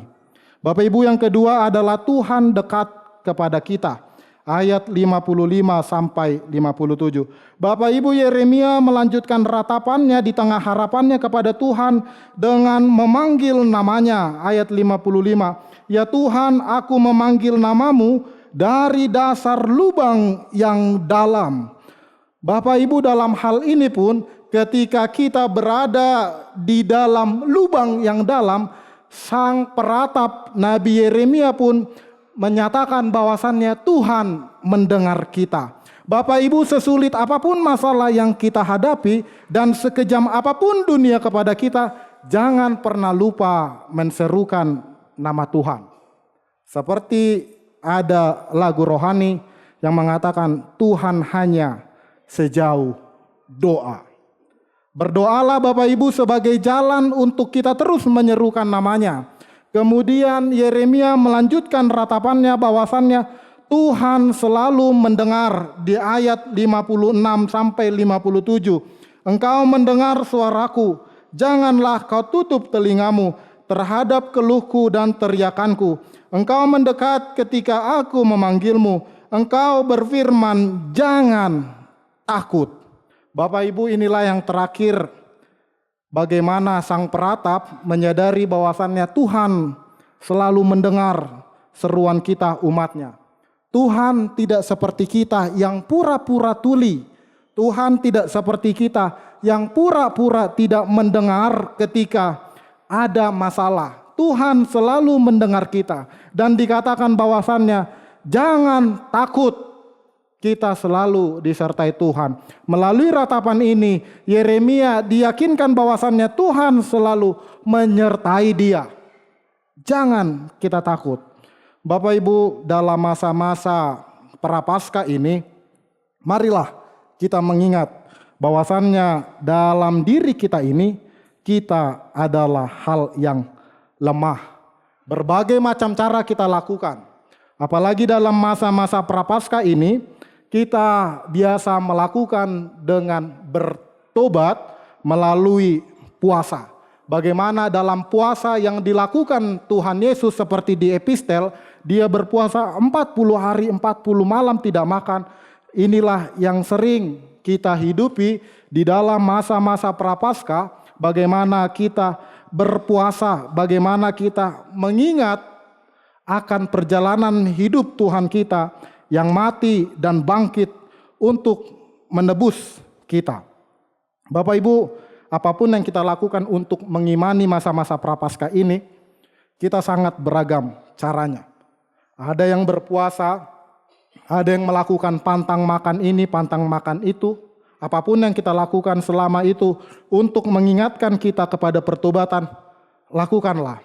Bapak Ibu, yang kedua adalah Tuhan dekat kepada kita. Ayat 55 sampai 57. Bapak Ibu, Yeremia melanjutkan ratapannya di tengah harapannya kepada Tuhan dengan memanggil namanya. Ayat 55. Ya Tuhan, aku memanggil namamu dari dasar lubang yang dalam. Bapak Ibu, dalam hal ini pun ketika kita berada di dalam lubang yang dalam, sang peratap Nabi Yeremia pun menyatakan bahwasannya Tuhan mendengar kita. Bapak Ibu, sesulit apapun masalah yang kita hadapi dan sekejam apapun dunia kepada kita, jangan pernah lupa menserukan nama Tuhan. Seperti ada lagu rohani yang mengatakan Tuhan hanya sejauh doa. Berdoalah Bapak Ibu sebagai jalan untuk kita terus menyerukan namanya. Kemudian Yeremia melanjutkan ratapannya bahwasannya Tuhan selalu mendengar di ayat 56 sampai 57. Engkau mendengar suaraku, janganlah kau tutup telingamu terhadap keluhku dan teriakanku. Engkau mendekat ketika aku memanggilmu. Engkau berfirman, jangan takut. Bapak Ibu, inilah yang terakhir, bagaimana sang peratap menyadari bahwasannya Tuhan selalu mendengar seruan kita umatnya. Tuhan tidak seperti kita yang pura-pura tuli. Tuhan tidak seperti kita yang pura-pura tidak mendengar ketika ada masalah. Tuhan selalu mendengar kita. Dan dikatakan bahwasannya jangan takut. Kita selalu disertai Tuhan. Melalui ratapan ini, Yeremia diyakinkan bahwasannya Tuhan selalu menyertai dia. Jangan kita takut. Bapak Ibu, dalam masa-masa Prapaskah ini, marilah kita mengingat bahwasannya dalam diri kita ini, kita adalah hal yang lemah. Berbagai macam cara kita lakukan. Apalagi dalam masa-masa Prapaskah ini, kita biasa melakukan dengan bertobat melalui puasa. Bagaimana dalam puasa yang dilakukan Tuhan Yesus seperti di epistel, dia berpuasa 40 hari 40 malam tidak makan. Inilah yang sering kita hidupi di dalam masa-masa Prapaskah. Bagaimana kita berpuasa, bagaimana kita mengingat akan perjalanan hidup Tuhan kita yang mati dan bangkit untuk menebus kita. Bapak Ibu, apapun yang kita lakukan untuk mengimani masa-masa Prapaskah ini, kita sangat beragam caranya. Ada yang berpuasa, ada yang melakukan pantang makan ini, pantang makan itu. Apapun yang kita lakukan selama itu untuk mengingatkan kita kepada pertobatan, lakukanlah.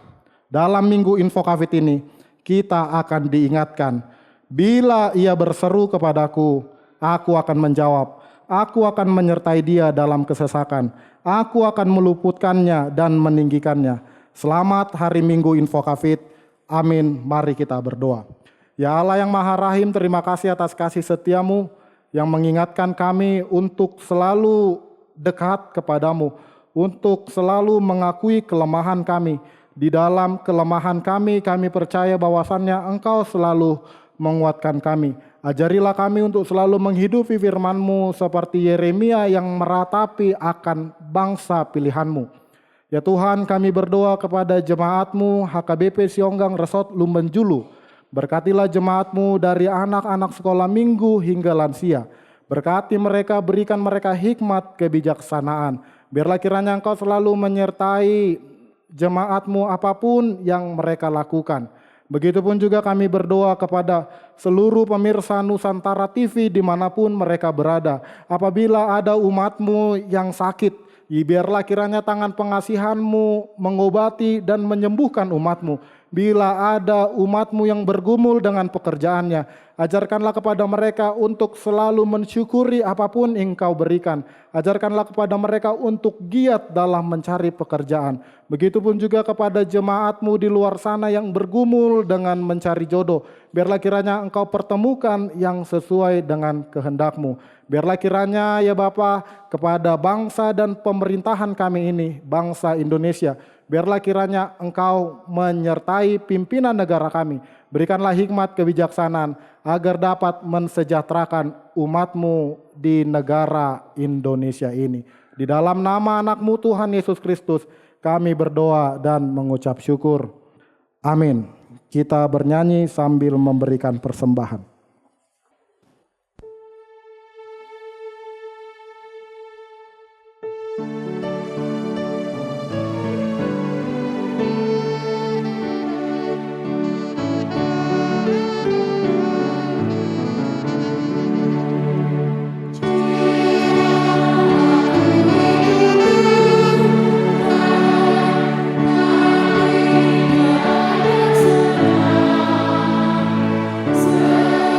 Dalam minggu Info Covid ini, kita akan diingatkan. Bila ia berseru kepadaku, aku akan menjawab. Aku akan menyertai dia dalam kesesakan. Aku akan meluputkannya dan meninggikannya. Selamat hari Minggu Info Covid. Amin. Mari kita berdoa. Ya Allah yang Maha Rahim, terima kasih atas kasih setiamu yang mengingatkan kami untuk selalu dekat kepadamu, untuk selalu mengakui kelemahan kami. Di dalam kelemahan kami percaya bahwasannya Engkau selalu menguatkan kami. Ajarilah kami untuk selalu menghidupi firman-Mu seperti Yeremia yang meratapi akan bangsa pilihan-Mu. Ya Tuhan, kami berdoa kepada jemaat-Mu HKBP Sionggang Resort Lumbenjulu. Berkatilah jemaat-Mu dari anak-anak sekolah minggu hingga lansia. Berkati mereka, berikan mereka hikmat kebijaksanaan. Biarlah kiranya Engkau selalu menyertai jemaat-Mu apapun yang mereka lakukan. Begitupun juga kami berdoa kepada seluruh pemirsa Nusantara TV dimanapun mereka berada. Apabila ada umat-Mu yang sakit, biarlah kiranya tangan pengasihan-Mu mengobati dan menyembuhkan umat-Mu. Bila ada umat-Mu yang bergumul dengan pekerjaannya, ajarkanlah kepada mereka untuk selalu mensyukuri apapun Engkau berikan. Ajarkanlah kepada mereka untuk giat dalam mencari pekerjaan. Begitupun juga kepada jemaat-Mu di luar sana yang bergumul dengan mencari jodoh. Biarlah kiranya Engkau pertemukan yang sesuai dengan kehendak-Mu. Biarlah kiranya ya Bapa, kepada bangsa dan pemerintahan kami ini, bangsa Indonesia, biarlah kiranya Engkau menyertai pimpinan negara kami. Berikanlah hikmat kebijaksanaan agar dapat mensejahterakan umat-Mu di negara Indonesia ini. Di dalam nama anak-Mu Tuhan Yesus Kristus kami berdoa dan mengucap syukur. Amin. Kita bernyanyi sambil memberikan persembahan. Senang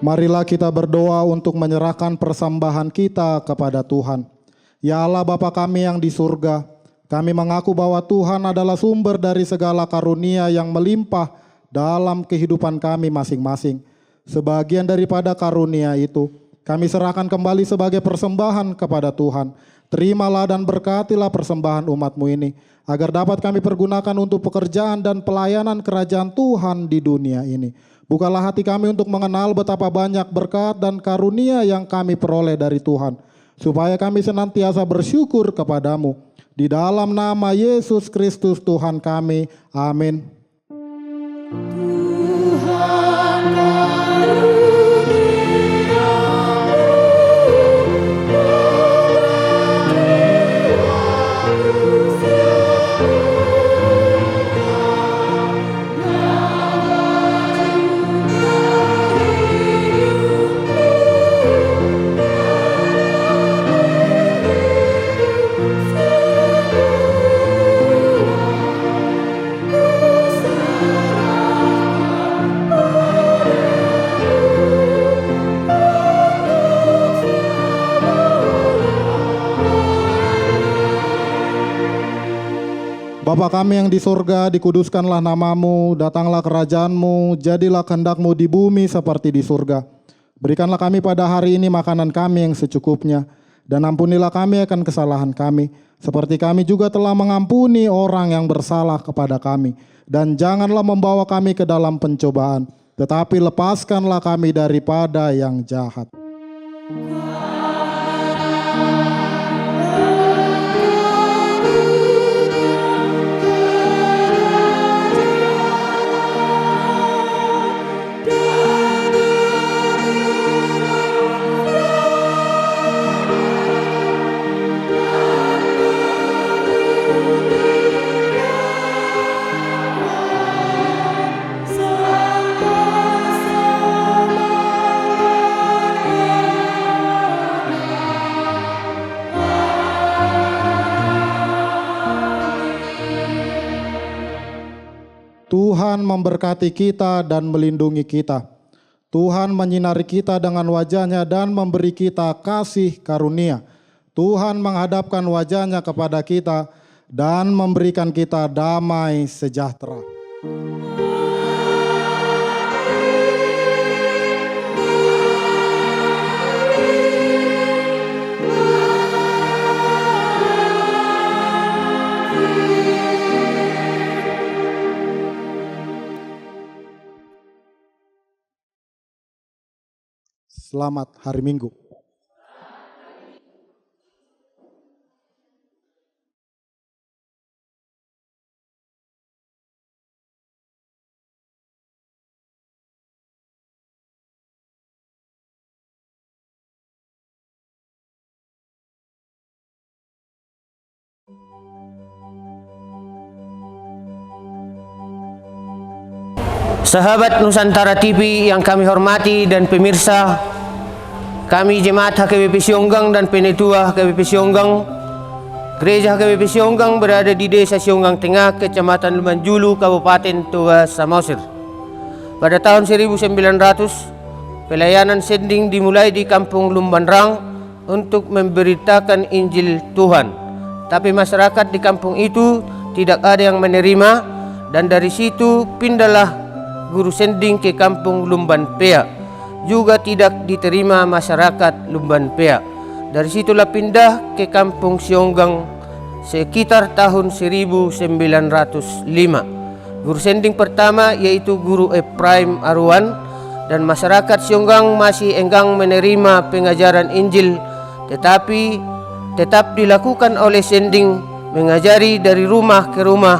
Marilah kita berdoa untuk menyerahkan persembahan kita kepada Tuhan. Ya Allah Bapa kami yang di surga, kami mengaku bahwa Tuhan adalah sumber dari segala karunia yang melimpah dalam kehidupan kami masing-masing. Sebagian daripada karunia itu, kami serahkan kembali sebagai persembahan kepada Tuhan. Terimalah dan berkatilah persembahan umat-Mu ini, agar dapat kami pergunakan untuk pekerjaan dan pelayanan kerajaan Tuhan di dunia ini. Bukalah hati kami untuk mengenal betapa banyak berkat dan karunia yang kami peroleh dari Tuhan, supaya kami senantiasa bersyukur kepadamu. Di dalam nama Yesus Kristus Tuhan kami, amin. Bapa kami yang di surga, dikuduskanlah namamu, datanglah kerajaanmu, jadilah kehendak-Mu di bumi seperti di surga. Berikanlah kami pada hari ini makanan kami yang secukupnya, dan ampunilah kami akan kesalahan kami, seperti kami juga telah mengampuni orang yang bersalah kepada kami. Dan janganlah membawa kami ke dalam pencobaan, tetapi lepaskanlah kami daripada yang jahat. Tuhan memberkati kita dan melindungi kita. Tuhan menyinari kita dengan wajah-Nya dan memberi kita kasih karunia. Tuhan menghadapkan wajah-Nya kepada kita dan memberikan kita damai sejahtera. Selamat hari Minggu. Sahabat Nusantara TV yang kami hormati dan pemirsa, kami Jemaat HKBP Sionggang dan Penetua HKBP Sionggang, Gereja HKBP Sionggang berada di Desa Sionggang Tengah, Kecamatan Lumbanjulu, Kabupaten Toba Samosir. Pada tahun 1900, pelayanan sending dimulai di Kampung Lumbanrang untuk memberitakan Injil Tuhan. Tapi masyarakat di kampung itu tidak ada yang menerima, dan dari situ pindahlah guru sending ke Kampung Lumban Pea. Juga tidak diterima masyarakat Lumban Pea. Dari situlah pindah ke Kampung Sionggang sekitar tahun 1905. Guru sending pertama yaitu Guru Ephraim Arwan, dan masyarakat Sionggang masih enggan menerima pengajaran Injil, tetapi tetap dilakukan oleh sending mengajari dari rumah ke rumah.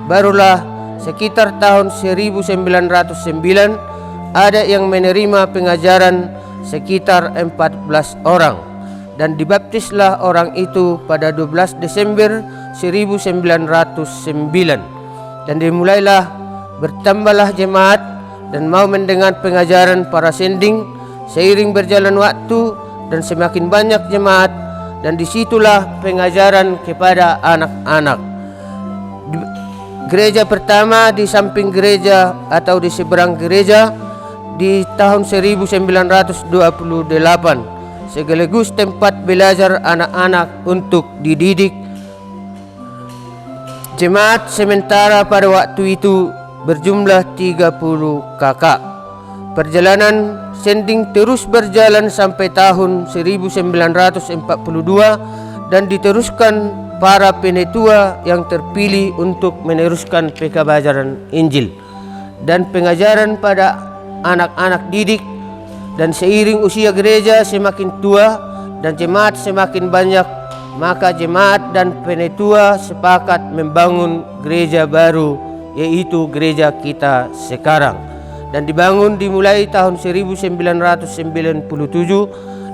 Barulah sekitar tahun 1909 ada yang menerima pengajaran sekitar 14 orang, dan dibaptislah orang itu pada 12 Desember 1909, dan dimulailah bertambahlah jemaat dan mau mendengar pengajaran para sending. Seiring berjalan waktu dan semakin banyak jemaat, dan disitulah pengajaran kepada anak-anak. Gereja pertama di samping gereja atau di seberang gereja di tahun 1928 sekaligus tempat belajar anak-anak untuk dididik. Jemaat sementara pada waktu itu berjumlah 30 kakak. Perjalanan sending terus berjalan sampai tahun 1942 dan diteruskan para penetua yang terpilih untuk meneruskan pekabajaran Injil dan pengajaran pada anak-anak didik. Dan seiring usia gereja semakin tua dan jemaat semakin banyak, maka jemaat dan penetua sepakat membangun gereja baru, yaitu gereja kita sekarang, dan dibangun dimulai tahun 1997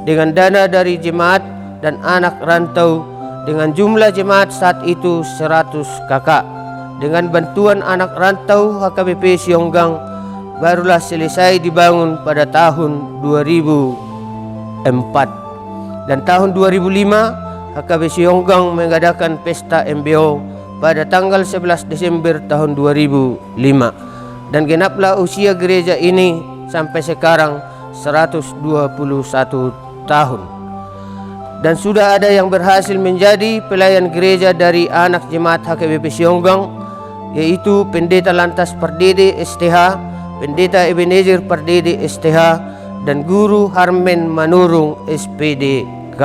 dengan dana dari jemaat dan anak rantau dengan jumlah jemaat saat itu 100 kakak. Dengan bantuan anak rantau, HKBP Sionggang barulah selesai dibangun pada tahun 2004. Dan tahun 2005 HKBP Sionggang mengadakan pesta MBO pada tanggal 11 Desember tahun 2005. Dan genaplah usia gereja ini sampai sekarang 121 tahun. Dan sudah ada yang berhasil menjadi pelayan gereja dari anak jemaat HKBP Sionggang, yaitu Pendeta Lantas Pardede STH, Pendeta Ebenezer Pardede STH, dan Guru Harmen Manurung SPDK.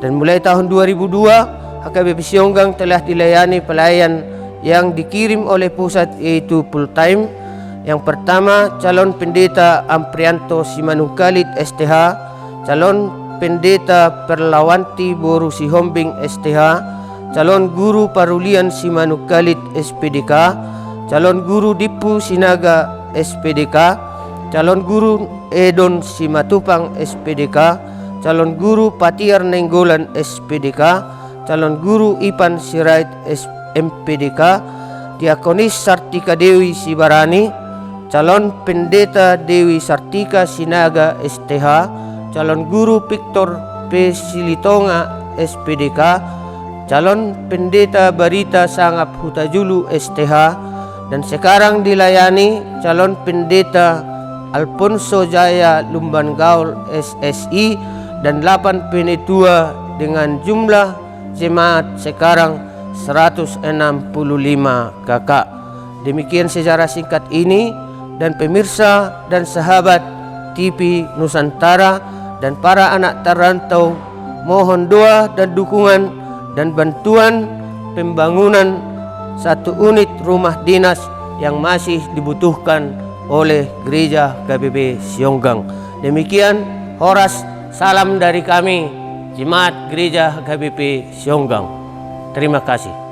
Dan mulai tahun 2002 HKBP Sionggang telah dilayani pelayan yang dikirim oleh pusat, yaitu full time. Yang pertama, calon pendeta Amprianto Simanungkalit STH, calon pendeta Perlawanti Boru Sihombing STH, calon guru Parulian Simanungkalit SPDK, calon guru Dipu Sinaga SPDK, calon guru Edon Simatupang SPDK, calon guru Patiar Nenggolan SPDK, calon guru Ipan Sirait MPDK, Diakonis Sartika Dewi Sibarani, calon pendeta Dewi Sartika Sinaga STH, calon guru Victor P. Silitonga SPDK, calon pendeta Barita Sangap Hutajulu STH, dan sekarang dilayani calon pendeta Alfonso Jaya Lumban Gaul SSI dan 8 penetua dengan jumlah jemaat sekarang 165 kakak. Demikian sejarah singkat ini, dan pemirsa dan sahabat TV Nusantara dan para anak terantau, mohon doa dan dukungan dan bantuan pembangunan satu unit rumah dinas yang masih dibutuhkan oleh gereja HKBP Sionggang. Demikian Horas, salam dari kami, Jemaat Gereja HKBP Sionggang. Terima kasih.